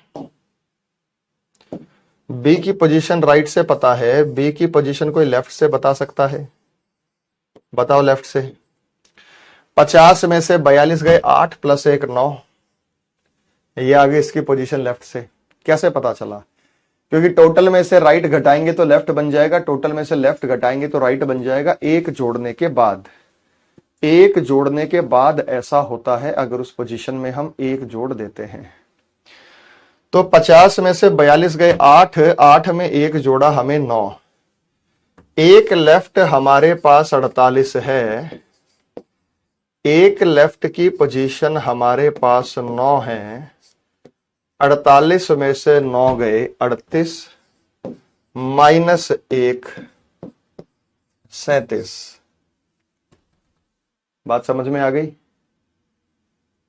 बी की पोजीशन राइट से पता है, बी की पोजीशन कोई लेफ्ट से बता सकता है? बताओ लेफ्ट से। 50 में से 42 गए, 8 + 1 9, ये आगे इसकी पोजीशन लेफ्ट से। कैसे पता चला? क्योंकि टोटल में से राइट घटाएंगे तो लेफ्ट बन जाएगा, टोटल में से लेफ्ट घटाएंगे तो राइट बन जाएगा, एक जोड़ने के बाद। एक जोड़ने के बाद ऐसा होता है, अगर उस पोजीशन में हम एक जोड़ देते हैं तो 50 में से 42 गए, 8, 8 में एक जोड़ा हमें 9, एक लेफ्ट हमारे पास 48 है, एक लेफ्ट की पोजीशन हमारे पास 9 है, 48 में से 9 गए 38, -1 37। बात समझ में आ गई?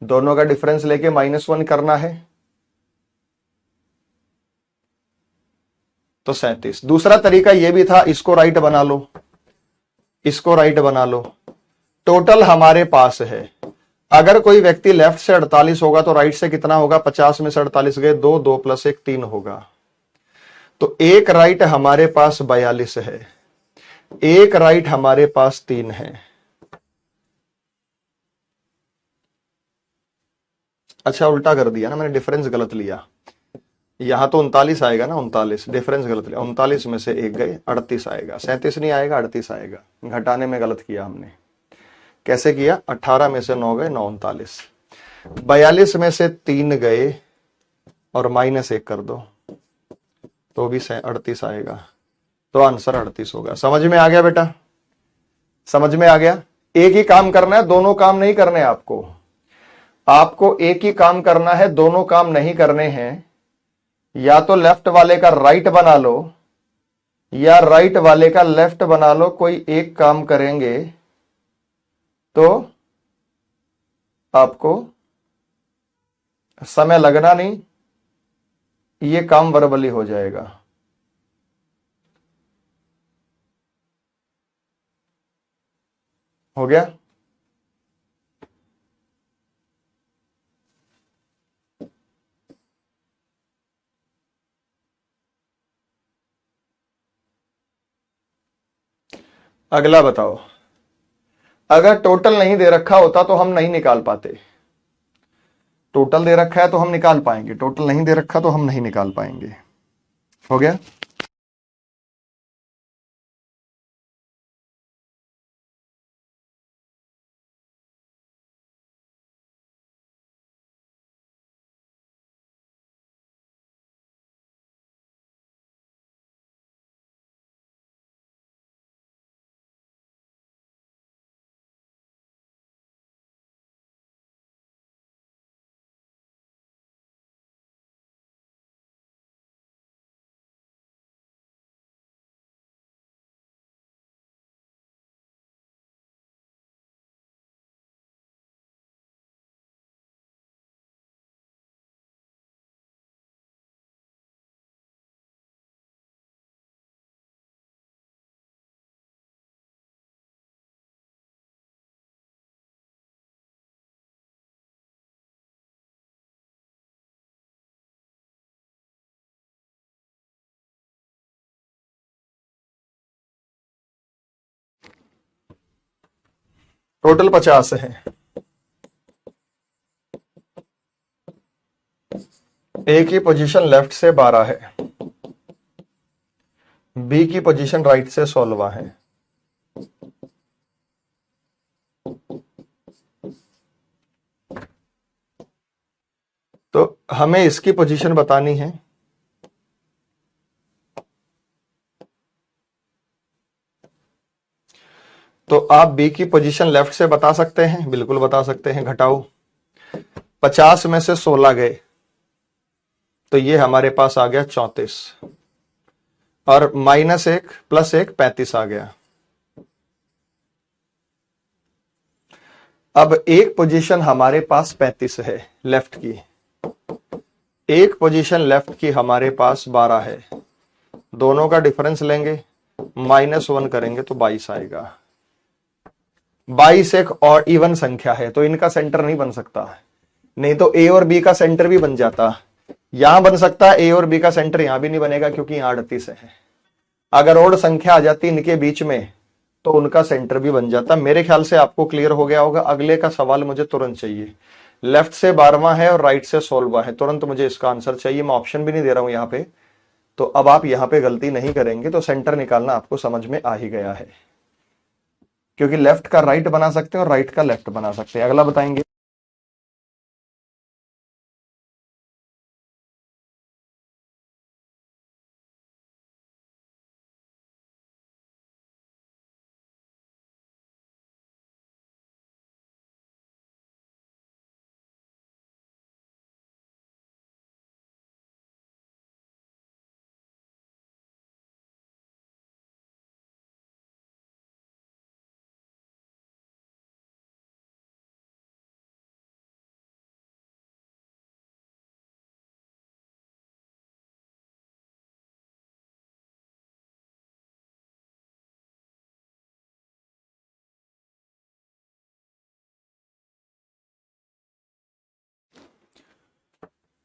दोनों का डिफरेंस लेके -1 करना है तो 37। दूसरा तरीका यह भी था, इसको राइट बना लो, इसको राइट बना लो। टोटल हमारे पास है, अगर कोई व्यक्ति लेफ्ट से 48 होगा तो राइट से कितना होगा? 50 में से 48 गए 2, 2 + 1 3 होगा, तो एक राइट हमारे पास 42 है, एक राइट हमारे पास 3 है। अच्छा उल्टा कर दिया ना मैंने, डिफरेंस गलत लिया। यहां तो 39 आएगा ना, 39 डिफरेंस गलत लिया, 39 में से 1 गए 38 आएगा, 37 नहीं आएगा 38 आएगा, घटाने में गलत किया हमने। कैसे किया, 18 में से 9 गए 9 39, 42 में से 3 गए और -1 कर दो तो भी 38 आएगा, तो आंसर 38 होगा। समझ में आ गया बेटा, समझ में आ गया। एक ही काम करना है, दोनों काम नहीं करने आपको, आपको एक ही काम करना है, दोनों काम नहीं करने हैं। या तो लेफ्ट वाले का राइट बना लो या राइट वाले का लेफ्ट बना लो, कोई एक काम करेंगे तो आपको समय लगना नहीं, ये काम वर्बली हो जाएगा। हो गया। अगला बताओ, अगर टोटल नहीं दे रखा होता तो हम नहीं निकाल पाते, टोटल दे रखा है तो हम निकाल पाएंगे, टोटल नहीं दे रखा तो हम नहीं निकाल पाएंगे। हो गया। टोटल 50 है, ए की पोजीशन लेफ्ट से 12 है, बी की पोजीशन राइट से 16 है। तो हमें इसकी पोजीशन बतानी है। तो आप बी की पोजीशन लेफ्ट से बता सकते हैं, बिल्कुल बता सकते हैं। घटाओ, 50 में से 16 गए तो ये हमारे पास आ गया 34 और -1 + 1 35 आ गया। अब एक पोजीशन हमारे पास 35 है लेफ्ट की, एक पोजीशन लेफ्ट की हमारे पास 12 है, दोनों का डिफरेंस लेंगे, -1 करेंगे तो 22 आएगा। 22 एक और इवन संख्या है तो इनका सेंटर नहीं बन सकता, नहीं तो ए और बी का सेंटर भी बन जाता। यहां बन सकता है ए और बी का सेंटर, यहां भी नहीं बनेगा क्योंकि यहां 38 है। अगर और संख्या आ जाती इनके बीच में तो उनका सेंटर भी बन जाता। मेरे ख्याल से आपको क्लियर हो गया होगा। अगले का सवाल मुझे तुरंत चाहिए। लेफ्ट से 12वां है और राइट से 16वां है, तुरंत मुझे इसका आंसर चाहिए। मैं ऑप्शन भी नहीं दे रहा हूं यहां पे। तो अब आप यहां पे गलती नहीं करेंगे, तो सेंटर निकालना आपको समझ में आ ही गया है, क्योंकि लेफ्ट का राइट बना सकते हैं और राइट का लेफ्ट बना सकते हैं। अगला बताएंगे।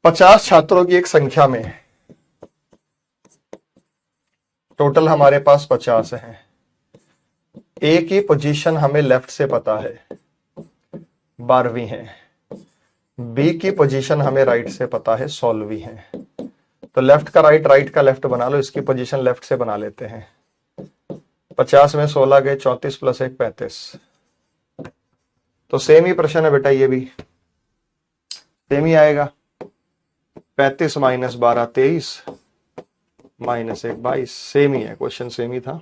पचास छात्रों की एक संख्या में टोटल हमारे पास 50 है। ए की पोजीशन हमें लेफ्ट से पता है 12वीं है, बी की पोजीशन हमें राइट से पता है 16वीं है। तो लेफ्ट का राइट, राइट का लेफ्ट बना लो, इसकी पोजीशन लेफ्ट से बना लेते हैं। 50 में 16 गए, 34 प्लस 1 35। तो सेम ही प्रश्न है बेटा, ये भी सेम ही आएगा। 35 माइनस 12 23 माइनस 1 22। सेम ही है, क्वेश्चन सेम ही था।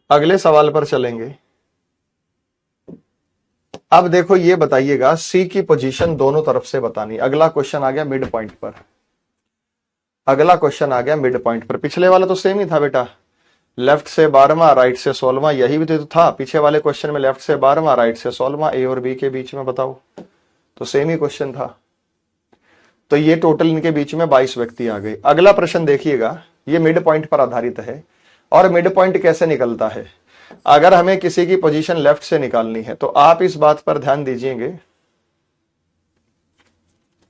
अगले सवाल पर चलेंगे। अब देखो ये बताइएगा, सी की पोजीशन दोनों तरफ से बतानी। अगला क्वेश्चन आ गया मिड पॉइंट पर। अगला क्वेश्चन आ गया मिड पॉइंट पर। पिछले वाला तो सेम ही था बेटा, लेफ्ट से 12वां राइट से 16वां, यही भी तो था पीछे वाले क्वेश्चन में। लेफ्ट से 12वां राइट से 16वां, ए और बी के बीच में बताओ, तो सेम ही क्वेश्चन था। तो ये टोटल इनके बीच में 22 व्यक्ति आ गए। अगला प्रश्न देखिएगा, ये मिड पॉइंट पर आधारित है। और मिड पॉइंट कैसे निकलता है? अगर हमें किसी की पोजीशन लेफ्ट से निकालनी है तो आप इस बात पर ध्यान दीजिएंगे।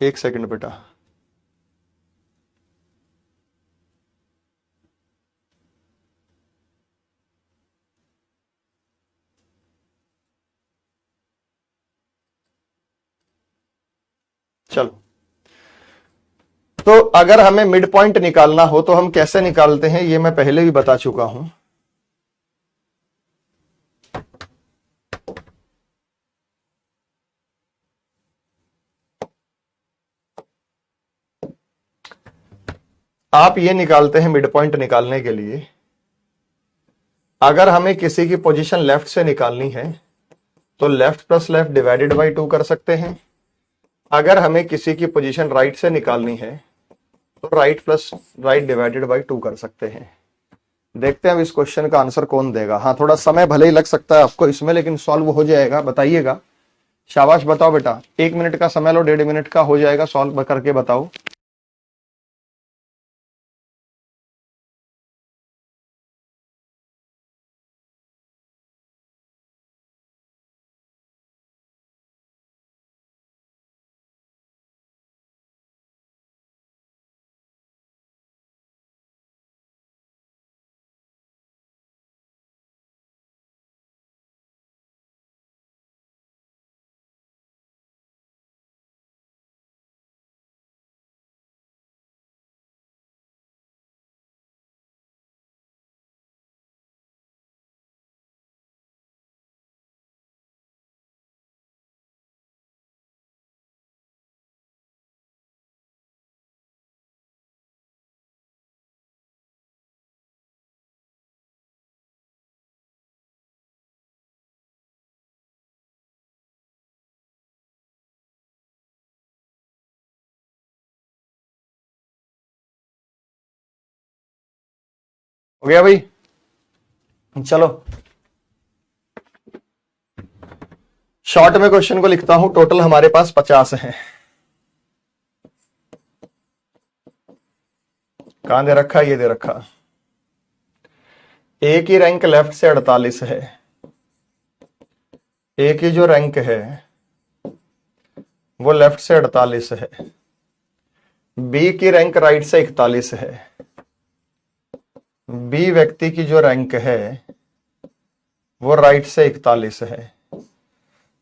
एक सेकंड बेटा, चलो। तो अगर हमें मिड पॉइंट निकालना हो तो हम कैसे निकालते हैं, ये मैं पहले भी बता चुका हूं। आप ये निकालते हैं मिड पॉइंट निकालने के लिए, अगर हमें किसी की पोजीशन लेफ्ट से निकालनी है तो left plus left divided by 2 कर सकते हैं। अगर हमें किसी की पोजीशन राइट से निकालनी है तो right plus right divided by 2 कर सकते हैं। देखते हैं अब इस क्वेश्चन का आंसर कौन देगा। हाँ, थोड़ा समय भले ही लग सकता है आपको इसमें, लेकिन सॉल्व हो जाएगा। बताइएगा, शाबाश, बताओ बेटा। 1 मिनट का समय लो, 1.5 मिनट का हो जाएगा, सॉल्व करके बताओ। हो गया भाई? चलो, शॉर्ट में क्वेश्चन को लिखता हूं। टोटल हमारे पास 50 है। कहां दे रखा? ये दे रखा। ए की रैंक लेफ्ट से 48 है। ए की जो रैंक है वो लेफ्ट से 48 है। बी की रैंक राइट से 41 है। बी व्यक्ति की जो रैंक है वो राइट से 41 है।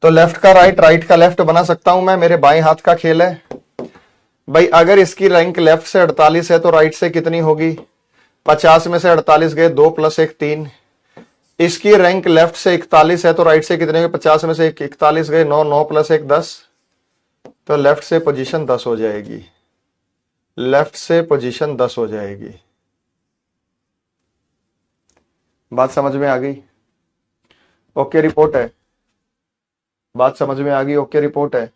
तो लेफ्ट का राइट, राइट का लेफ्ट बना सकता हूं मैं, मेरे बाएं हाथ का खेल है भाई। अगर इसकी रैंक लेफ्ट से 48 है तो राइट से कितनी होगी? 50 में से 48 गए, 2 प्लस 1 3। इसकी रैंक लेफ्ट से 41 है तो राइट से कितने? 50 में से 41 गए, 9, 9 प्लस 1 10। तो लेफ्ट से पोजीशन 10 हो जाएगी। लेफ्ट से पोजीशन 10 हो जाएगी। बात समझ में आ गई? ओके रिपोर्ट है? बात समझ में आ गई? ओके रिपोर्ट है?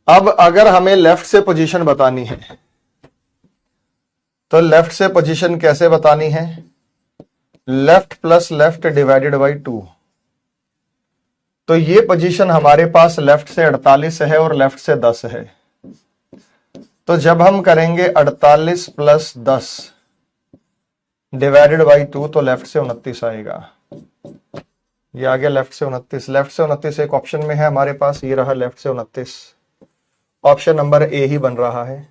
अब अगर हमें लेफ्ट से पोजीशन बतानी है तो लेफ्ट से पोजीशन कैसे बतानी है? Left plus left divided by 2। तो ये पोजीशन हमारे पास लेफ्ट से 48 है और लेफ्ट से 10 है। तो जब हम करेंगे 48 प्लस 10 डिवाइडेड बाई 2 तो लेफ्ट से 29 आएगा। ये आ गया लेफ्ट से 29। लेफ्ट से 29 एक ऑप्शन में है हमारे पास, ये रहा लेफ्ट से 29। ऑप्शन नंबर ए ही बन रहा है।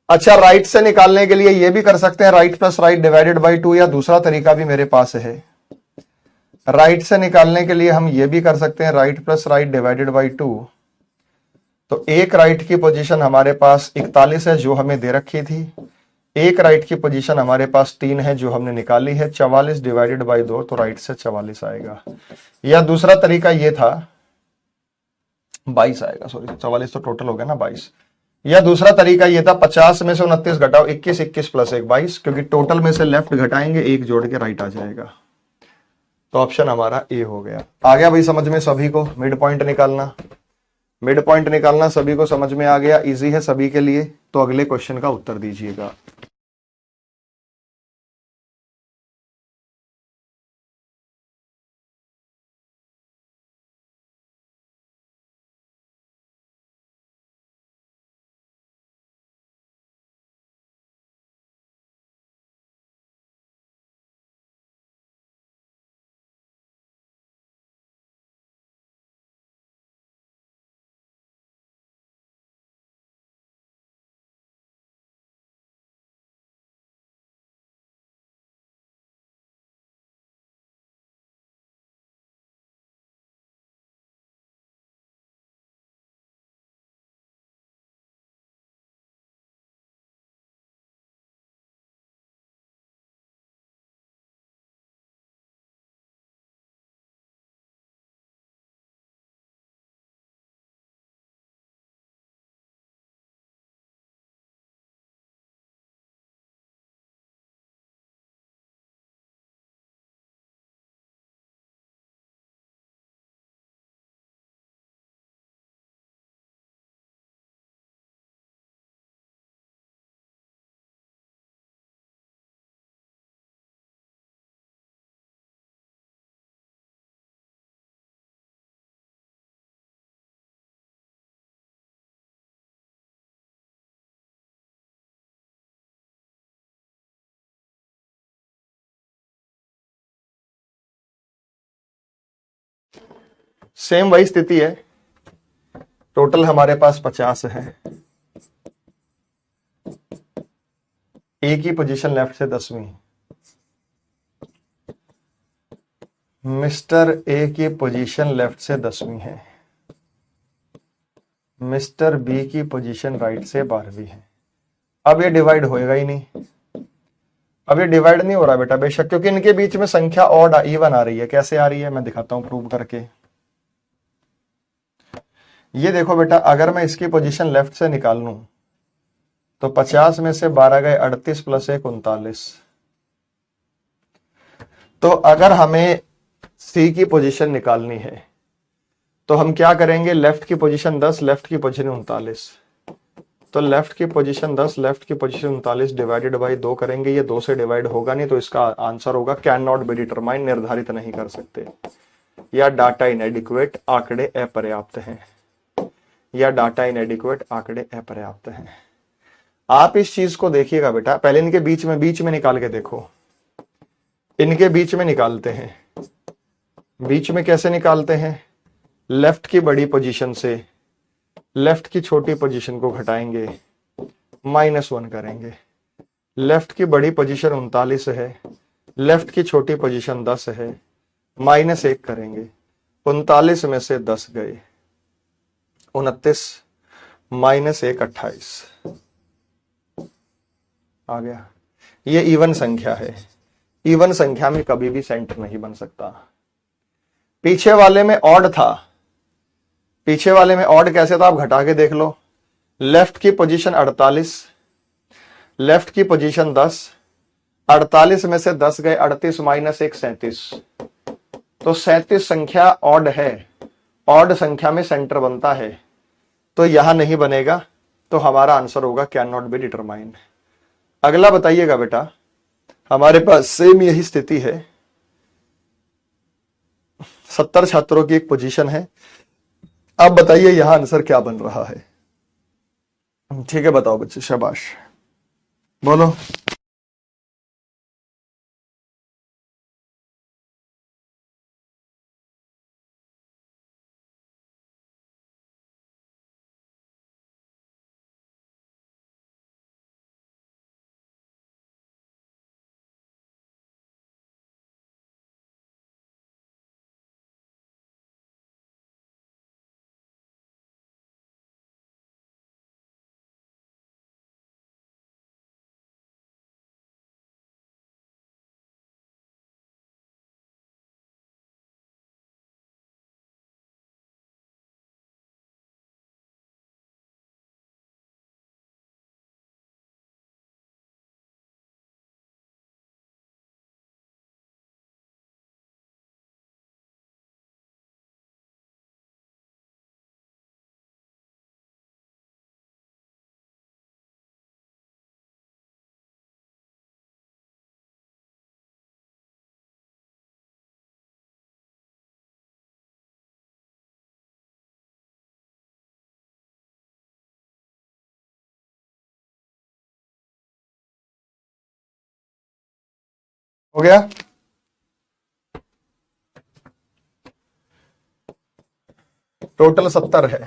अच्छा, राइट से निकालने के लिए ये भी कर सकते हैं, right plus right divided by 2, या दूसरा तरीका भी मेरे पास है। राइट से निकालने के लिए हम ये भी कर सकते हैं, right plus right divided by 2। तो एक राइट की पोजीशन हमारे पास 41 है जो हमें दे रखी थी, एक राइट की पोजीशन हमारे पास 3 है जो हमने निकाली है, 44 डिवाइडेड बाई 2, तो राइट से 44 आएगा। या दूसरा तरीका ये था, 22 आएगा, सॉरी 44 तो टोटल हो गया ना 22। या दूसरा तरीका ये था, 50 में से 29 घटाओ 21, 21 प्लस 1 22, क्योंकि टोटल में से लेफ्ट घटाएंगे, एक जोड़ के राइट आ जाएगा। तो ऑप्शन हमारा ए हो गया। आ गया भाई समझ में सभी को? मिड पॉइंट निकालना, मिड पॉइंट निकालना सभी को समझ में आ गया, इजी है सभी के लिए। तो अगले क्वेश्चन का उत्तर दीजिएगा। सेम वही स्थिति है, टोटल हमारे पास 50 है, ए की पोजीशन लेफ्ट से 10वीं, मिस्टर ए की पोजीशन लेफ्ट से 10वीं है, मिस्टर बी की पोजीशन राइट से 12वीं है। अब ये डिवाइड होएगा ही नहीं, अब ये डिवाइड नहीं हो रहा बेटा बेशक, क्योंकि इनके बीच में संख्या ऑड इवन आ रही है। कैसे आ रही है मैं दिखाता हूं प्रूव करके। ये देखो बेटा, अगर मैं इसकी पोजीशन लेफ्ट से निकाल लूं तो 50 में से 12 गए 38 प्लस 1 39। तो अगर हमें सी की पोजीशन निकालनी है तो हम क्या करेंगे, लेफ्ट की पोजीशन 10, लेफ्ट की पोजीशन 39। तो लेफ्ट की पोजीशन 10, लेफ्ट की पोजीशन 39 डिवाइडेड बाई 2 करेंगे। ये 2 से डिवाइड होगा नहीं, तो इसका आंसर होगा कैन नॉट बी डिटरमाइन, निर्धारित नहीं कर सकते, या डाटा इनएडिक्वेट, आंकड़े अपर्याप्त हैं, या डाटा इनएडिक्वेट, आंकड़े अपर्याप्त हैं। आप इस चीज को देखिएगा बेटा, पहले इनके बीच में निकाल के देखो। इनके बीच में निकालते हैं, बीच में कैसे निकालते हैं, लेफ्ट की बड़ी पोजीशन से लेफ्ट की छोटी पोजीशन को घटाएंगे, -1 करेंगे। लेफ्ट की बड़ी पोजीशन 39 है, लेफ्ट की छोटी पोजीशन 10 है, -1 करेंगे। 39 में से 10 गए 29, -1 28 आ गया। ये इवन संख्या है, इवन संख्या में कभी भी सेंटर नहीं बन सकता। पीछे वाले में ऑड था, पीछे वाले में ऑड कैसे था आप घटा के देख लो। लेफ्ट की पोजीशन 48, लेफ्ट की पोजीशन 10, 48 में से 10 गए 38, -1 37। तो 37 संख्या ऑड है, ऑड संख्या में सेंटर बनता है, तो यहां नहीं बनेगा। तो हमारा आंसर होगा कैन नॉट बी डिटरमाइंड। अगला बताइएगा बेटा, हमारे पास सेम यही स्थिति है, 70 छात्रों की एक पोजीशन है। अब बताइए यहां आंसर क्या बन रहा है। ठीक है बताओ बच्चे, शाबाश बोलो। हो गया। टोटल 70 है।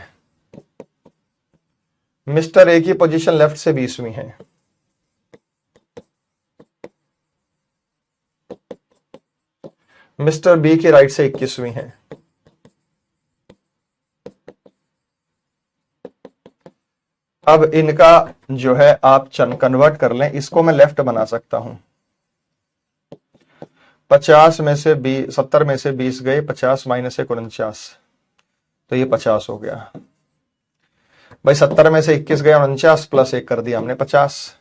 मिस्टर ए की पोजीशन लेफ्ट से 20वीं है। मिस्टर बी की राइट से 21वीं है। अब इनका जो है आप कन्वर्ट कर लें, इसको मैं लेफ्ट बना सकता हूं। 50 में से 20, 70 में से 20 गए, 50 माइनस 49, तो ये 50 हो गया भाई। 70 में से 21 गया, 49 प्लस 1 कर दिया हमने 50।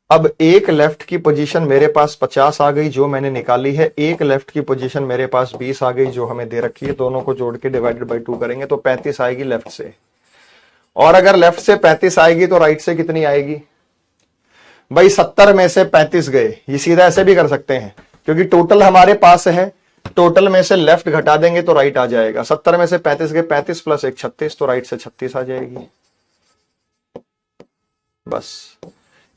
अब एक लेफ्ट की पोजीशन मेरे पास 50 आ गई जो मैंने निकाली है, एक लेफ्ट की पोजीशन मेरे पास 20 आ गई जो हमें दे रखी है। दोनों को जोड़ के डिवाइडेड बाई 2 करेंगे तो 35 आएगी लेफ्ट से। और अगर लेफ्ट से 35 आएगी तो राइट से कितनी आएगी भाई? 70 में से 35 गए, ये सीधा ऐसे भी कर सकते हैं क्योंकि टोटल हमारे पास है। टोटल में से लेफ्ट घटा देंगे तो राइट आ जाएगा। 70 में से 35 गए, 35 प्लस 1 36, तो राइट से 36 आ जाएगी बस।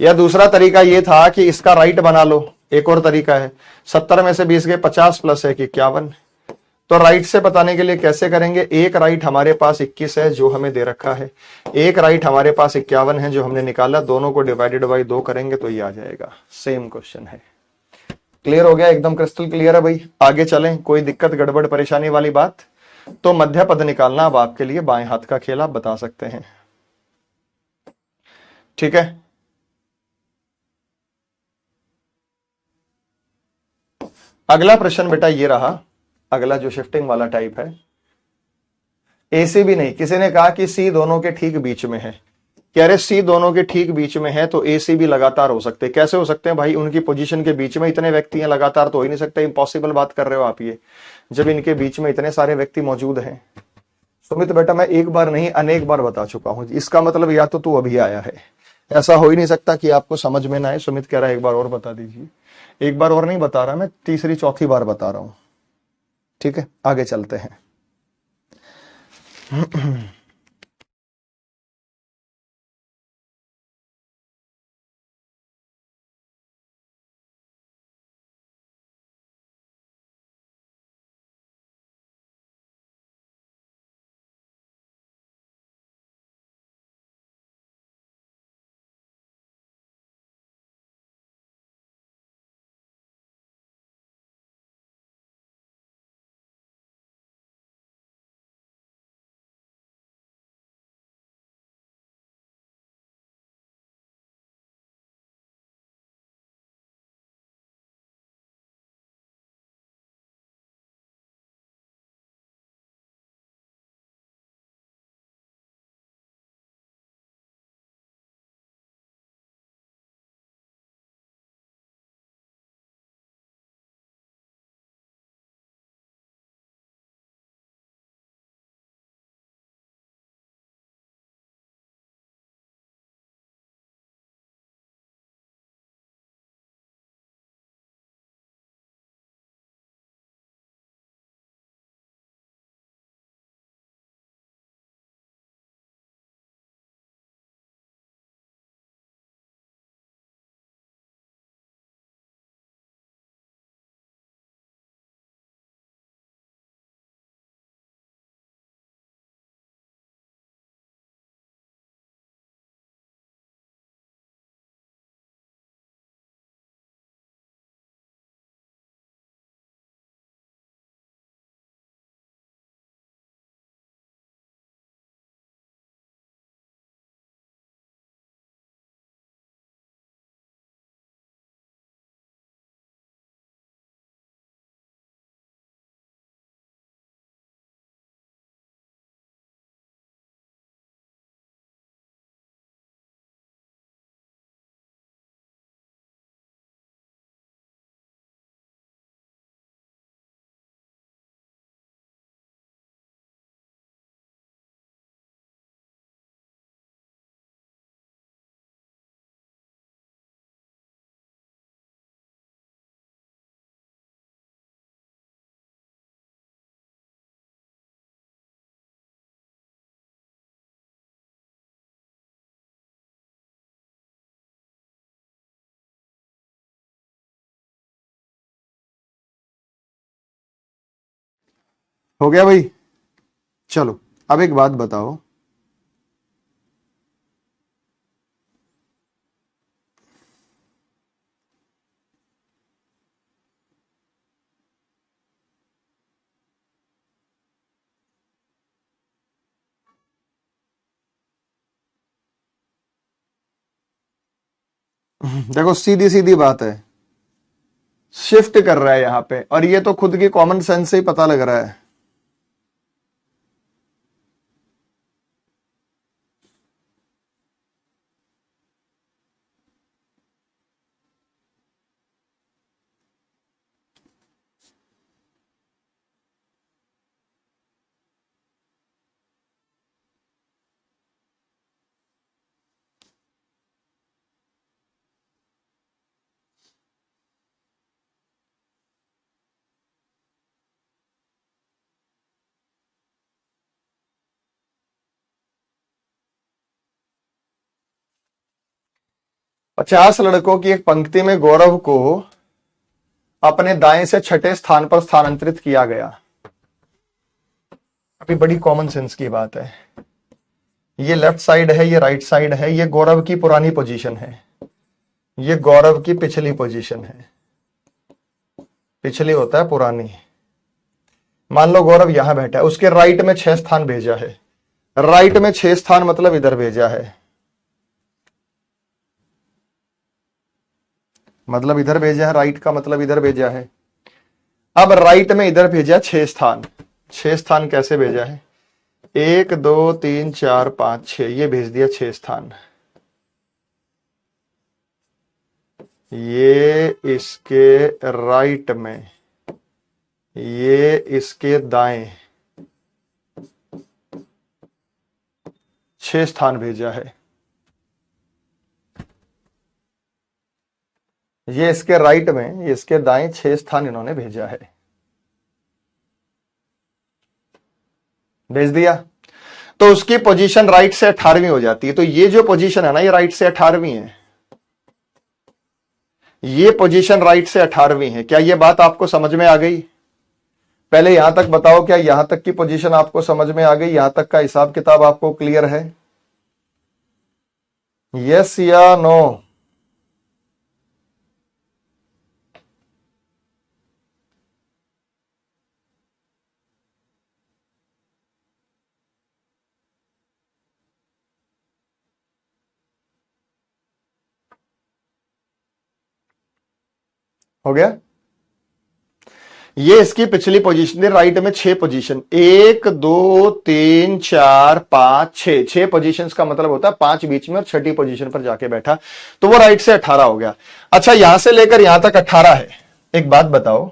या दूसरा तरीका यह था कि इसका राइट बना लो। एक और तरीका है, 70 में से 20 गए, 50 प्लस 1 51। तो राइट से बताने के लिए कैसे करेंगे? एक राइट हमारे पास 21 है जो हमें दे रखा है, एक राइट हमारे पास 51 है जो हमने निकाला, दोनों को डिवाइडेड बाई 2 करेंगे तो ये आ जाएगा। सेम क्वेश्चन है। क्लियर हो गया? एकदम क्रिस्टल क्लियर है भाई। आगे चलें, कोई दिक्कत गड़बड़ परेशानी वाली बात? तो मध्य पद निकालना अब आपके लिए बाएं हाथ का खेल, आप बता सकते हैं। ठीक है, अगला प्रश्न बेटा ये रहा। अगला जो शिफ्टिंग वाला टाइप है, ए सी भी नहीं, किसी ने कहा कि सी दोनों के ठीक बीच में है। कह रहे सी दोनों के ठीक बीच में है तो ए सी भी लगातार हो सकते हैं। कैसे हो सकते हैं भाई? उनकी पोजीशन के बीच में इतने व्यक्ति हैं, लगातार तो हो ही नहीं सकते। इम्पॉसिबल बात कर रहे हो आप ये, जब इनके बीच में इतने सारे व्यक्ति मौजूद हैं। सुमित बेटा मैं एक बार नहीं अनेक बार बता चुका हूं, इसका मतलब या तो तू अभी आया है, ऐसा हो ही नहीं सकता कि आपको समझ में ना आए। सुमित कह रहा है एक बार और बता दीजिए। एक बार और नहीं बता रहा मैं, तीसरी चौथी बार बता रहा हूं। ठीक है, आगे चलते हैं। हो गया भाई। चलो अब एक बात बताओ, देखो सीधी सीधी बात है, शिफ्ट कर रहा है यहां पे, और ये तो खुद की कॉमन सेंस से ही पता लग रहा है। पचास लड़कों की एक पंक्ति में गौरव को अपने दाएं से छठे स्थान पर स्थानांतरित किया गया। अभी बड़ी कॉमन सेंस की बात है, ये लेफ्ट साइड है, ये राइट साइड है, ये गौरव की पुरानी पोजीशन है, ये गौरव की पिछली पोजीशन है। पिछली होता है पुरानी। मान लो गौरव यहां बैठा है, उसके राइट में 6 स्थान भेजा है, राइट में 6 स्थान मतलब इधर भेजा है, मतलब इधर भेजा है, राइट का मतलब इधर भेजा है। अब राइट में इधर भेजा 6 स्थान, 6 स्थान कैसे भेजा है, 1 2 3 4 5 6, ये भेज दिया 6 स्थान। ये इसके राइट में, ये इसके दाएं 6 स्थान भेजा है। ये इसके राइट में, इसके दाएं 6 स्थान इन्होंने भेजा है, भेज दिया। तो उसकी पोजीशन राइट से 18वीं हो जाती है। तो ये जो पोजीशन है ना, ये राइट से 18वीं है, ये पोजीशन राइट से 18वीं है। क्या ये बात आपको समझ में आ गई? पहले यहां तक बताओ, क्या यहां तक की पोजीशन आपको समझ में आ गई? यहां तक का हिसाब किताब आपको क्लियर है? यस या नो? हो गया? ये इसकी पिछली पोजीशन थी, राइट में 6 पोजीशन, 1 2 3 4 5 6, 6 पोजीशंस का मतलब होता है 5 बीच में और छठी पोजीशन पर जाके बैठा, तो वो राइट से 18 हो गया। अच्छा, यहां से लेकर यहां तक 18 है। एक बात बताओ,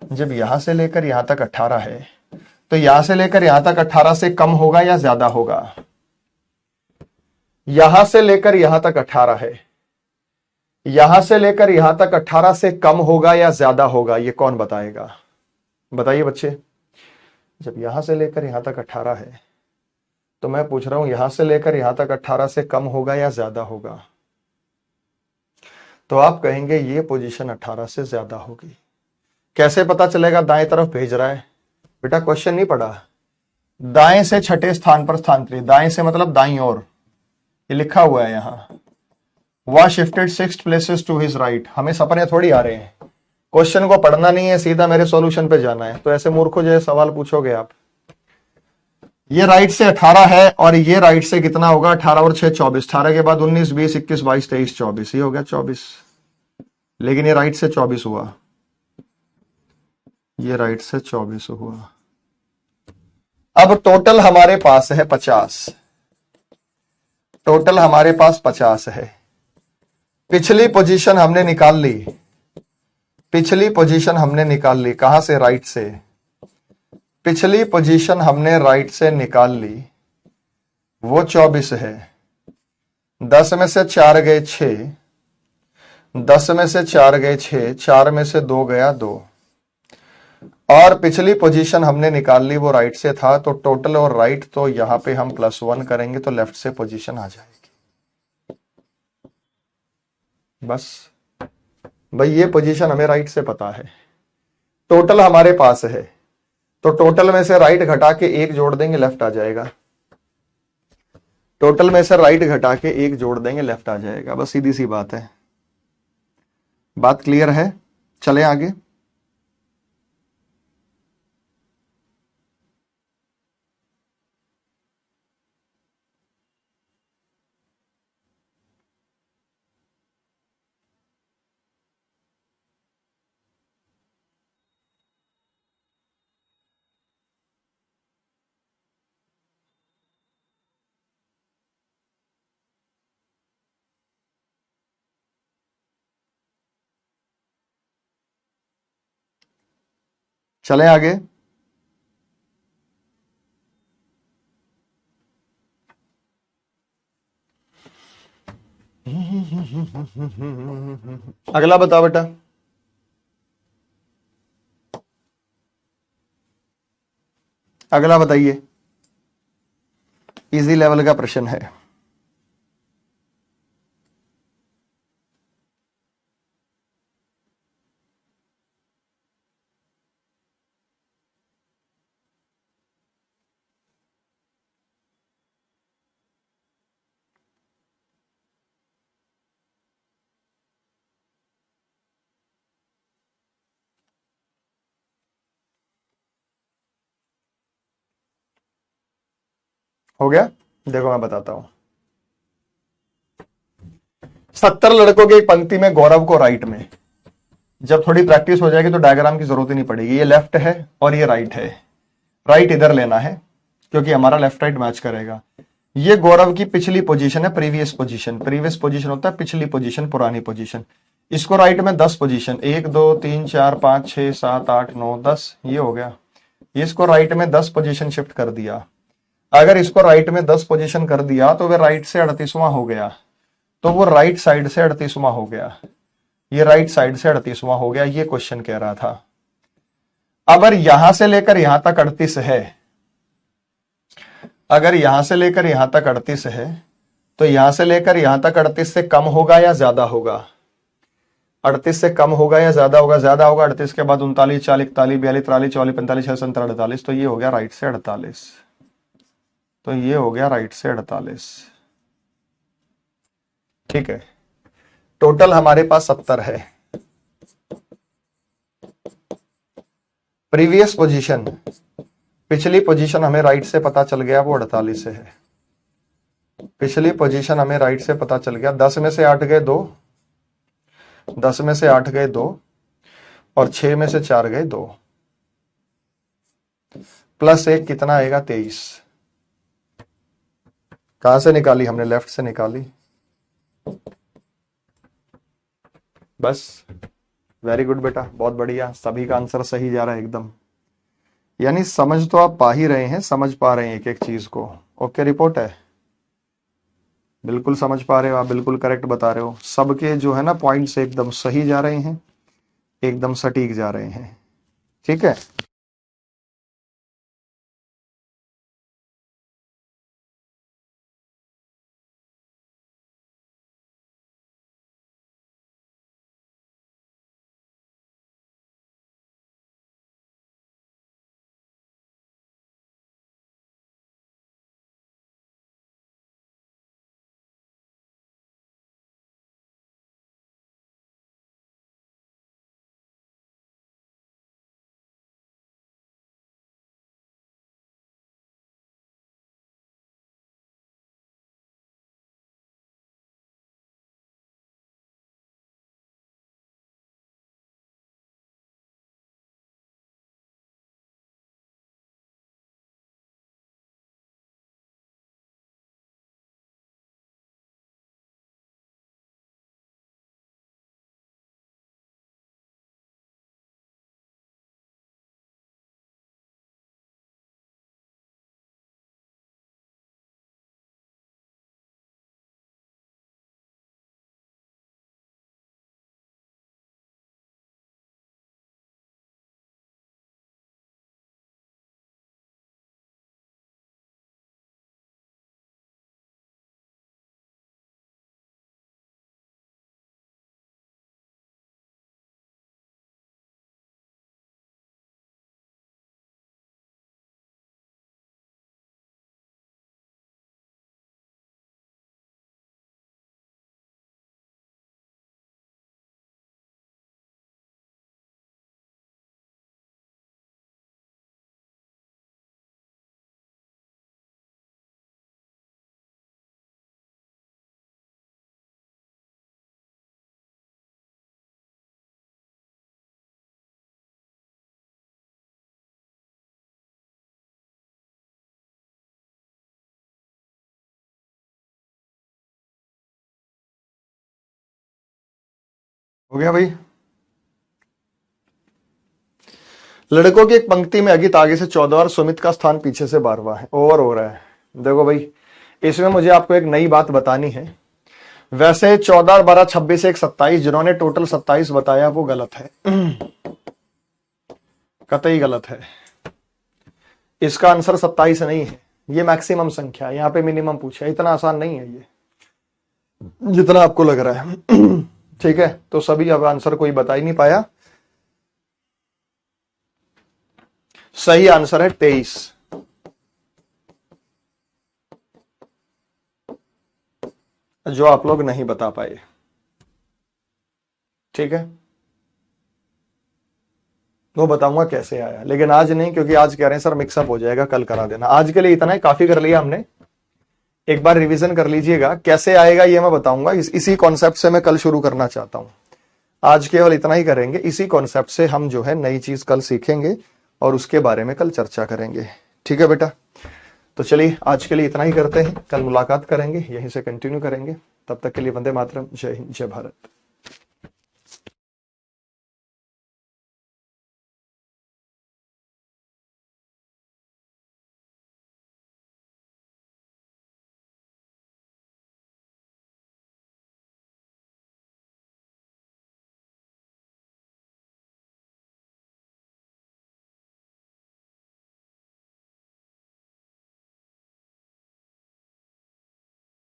जब यहां से लेकर यहां तक 18 है, तो यहां से लेकर यहां तक 18 से कम होगा या ज्यादा होगा? यहां से लेकर यहां तक 18 है, यहां से लेकर यहां तक 18 से कम होगा या ज्यादा होगा? ये कौन बताएगा? बताइए बच्चे। जब यहां से लेकर यहां तक 18 है, तो मैं पूछ रहा हूं यहां से लेकर यहां तक 18 से कम होगा या ज्यादा होगा? तो आप कहेंगे ये पोजीशन 18 से ज्यादा होगी। कैसे पता चलेगा? दाएं तरफ भेज रहा है। बेटा क्वेश्चन नहीं पढ़ा? दाएं से छठे स्थान पर स्थानांतरित, दाएं से मतलब दाईं ओर, ये लिखा हुआ है यहां, वह shifted 6 places to his right. हमें सपने थोड़ी आ रहे हैं, क्वेश्चन को पढ़ना नहीं है, सीधा मेरे सॉल्यूशन पे जाना है। तो ऐसे मूर्खों जैसे सवाल पूछोगे आप। ये राइट से 18 है और ये राइट से कितना होगा? 18 और 6 24, 18 के बाद 19 20 21 22 23 24, ये हो गया 24। लेकिन ये राइट से 24 हुआ, ये राइट से 24 हुआ। अब टोटल हमारे पास है 50, टोटल हमारे पास 50 है। पिछली पोजीशन हमने निकाल ली, पिछली पोजीशन हमने निकाल ली। कहां से? राइट से। पिछली पोजीशन हमने राइट से निकाल ली, वो 24 है। 10 में से 4 गए 6, 10 में से 4 गए 6, 4 में से 2 गया 2, और पिछली पोजीशन हमने निकाल ली, वो राइट से था। तो टोटल और राइट, तो यहां पे हम +1 करेंगे तो लेफ्ट से पोजीशन आ जाएगी। बस भाई, ये पोजीशन हमें राइट से पता है, टोटल हमारे पास है। तो टोटल में से राइट घटा के एक जोड़ देंगे, लेफ्ट आ जाएगा। टोटल में से राइट घटा के एक जोड़ देंगे, लेफ्ट आ जाएगा। बस सीधी सी बात है। बात क्लियर है? चले आगे। चले आगे। अगला बताओ बेटा। अगला बताइए। इजी लेवल का प्रश्न है। हो गया? देखो मैं बताता हूं। 70 लड़कों की एक पंक्ति में गौरव को राइट में। जब थोड़ी प्रैक्टिस हो जाएगी तो डायग्राम की जरूरत ही नहीं पड़ेगी। ये लेफ्ट है और ये राइट है। राइट इधर लेना है क्योंकि हमारा लेफ्ट राइट मैच करेगा। ये गौरव की पिछली पोजीशन है, प्रीवियस पोजीशन। प्रीवियस पोजीशन होता है पिछली पोजीशन, पुरानी पोजीशन। इसको राइट में 10 पोजीशन, 1 2 3 4 5 6 7 8 9 10, ये हो गया। इसको राइट में 10 पोजीशन शिफ्ट कर दिया। अगर इसको राइट में 10 पोजीशन कर दिया तो वह राइट से 38वां हो गया। तो वो राइट साइड से 38वां हो गया। ये राइट साइड से 38वां हो गया। ये क्वेश्चन कह रहा था। अगर यहां से लेकर यहां तक 38 है, अगर यहां से लेकर यहां तक 38 है, तो यहां से लेकर यहां तक 38 से कम होगा या ज्यादा होगा? 38 से कम होगा या ज्यादा होगा? ज्यादा होगा। 38 के बाद 39 40 41 42 43 44 45 46 47 48, तो ये हो गया राइट से 48। तो ये हो गया राइट से 48। ठीक है। टोटल हमारे पास 70 है। प्रीवियस पोजीशन, पिछली पोजीशन हमें राइट से पता चल गया वो 48 है। पिछली पोजीशन हमें राइट से पता चल गया। 10 में से 8 गए 2, 10 में से 8 गए 2, और 6 में से 4 गए 2, प्लस 1 कितना आएगा? 23। कहां से निकाली हमने? लेफ्ट से निकाली। बस, वेरी गुड बेटा, बहुत बढ़िया। सभी का आंसर सही जा रहा है एकदम। यानी समझ तो आप पा ही रहे हैं, समझ पा रहे हैं एक एक चीज को। ओके रिपोर्ट है? बिल्कुल समझ पा रहे हो आप, बिल्कुल करेक्ट बता रहे हो। सबके जो है ना पॉइंट्स एकदम सही जा रहे हैं, एकदम सटीक जा रहे हैं। ठीक है। हो गया भाई। लड़कों की एक पंक्ति में अगित आगे से 14 और सुमित का स्थान पीछे से 12वां है। ओवर हो रहा है। देखो भाई, इसमें मुझे आपको एक नई बात बतानी है। वैसे 14 और 12 26 एक 27, जिन्होंने टोटल 27 बताया वो गलत है, कतई गलत है। इसका आंसर 27 नहीं है, ये मैक्सिमम संख्या है। यहां पे मिनिमम पूछा है, इतना आसान नहीं है ये जितना आपको लग रहा है। ठीक है, तो सभी अब आंसर कोई बता ही नहीं पाया। सही आंसर है 23। जो आप लोग नहीं बता पाए। ठीक है, वो बताऊंगा कैसे आया, लेकिन आज नहीं, क्योंकि आज कह रहे हैं सर मिक्सअप हो जाएगा, कल करा देना। आज के लिए इतना ही काफी कर लिया हमने। एक बार रिवीजन कर लीजिएगा, कैसे आएगा ये मैं बताऊंगा। इसी कॉन्सेप्ट से मैं कल शुरू करना चाहता हूं। आज केवल इतना ही करेंगे। इसी कॉन्सेप्ट से हम जो है नई चीज कल सीखेंगे और उसके बारे में कल चर्चा करेंगे। ठीक है बेटा, तो चलिए आज के लिए इतना ही करते हैं। कल मुलाकात करेंगे, यहीं से कंटिन्यू करेंगे। तब तक के लिए वंदे मातरम, जय हिंद, जय भारत।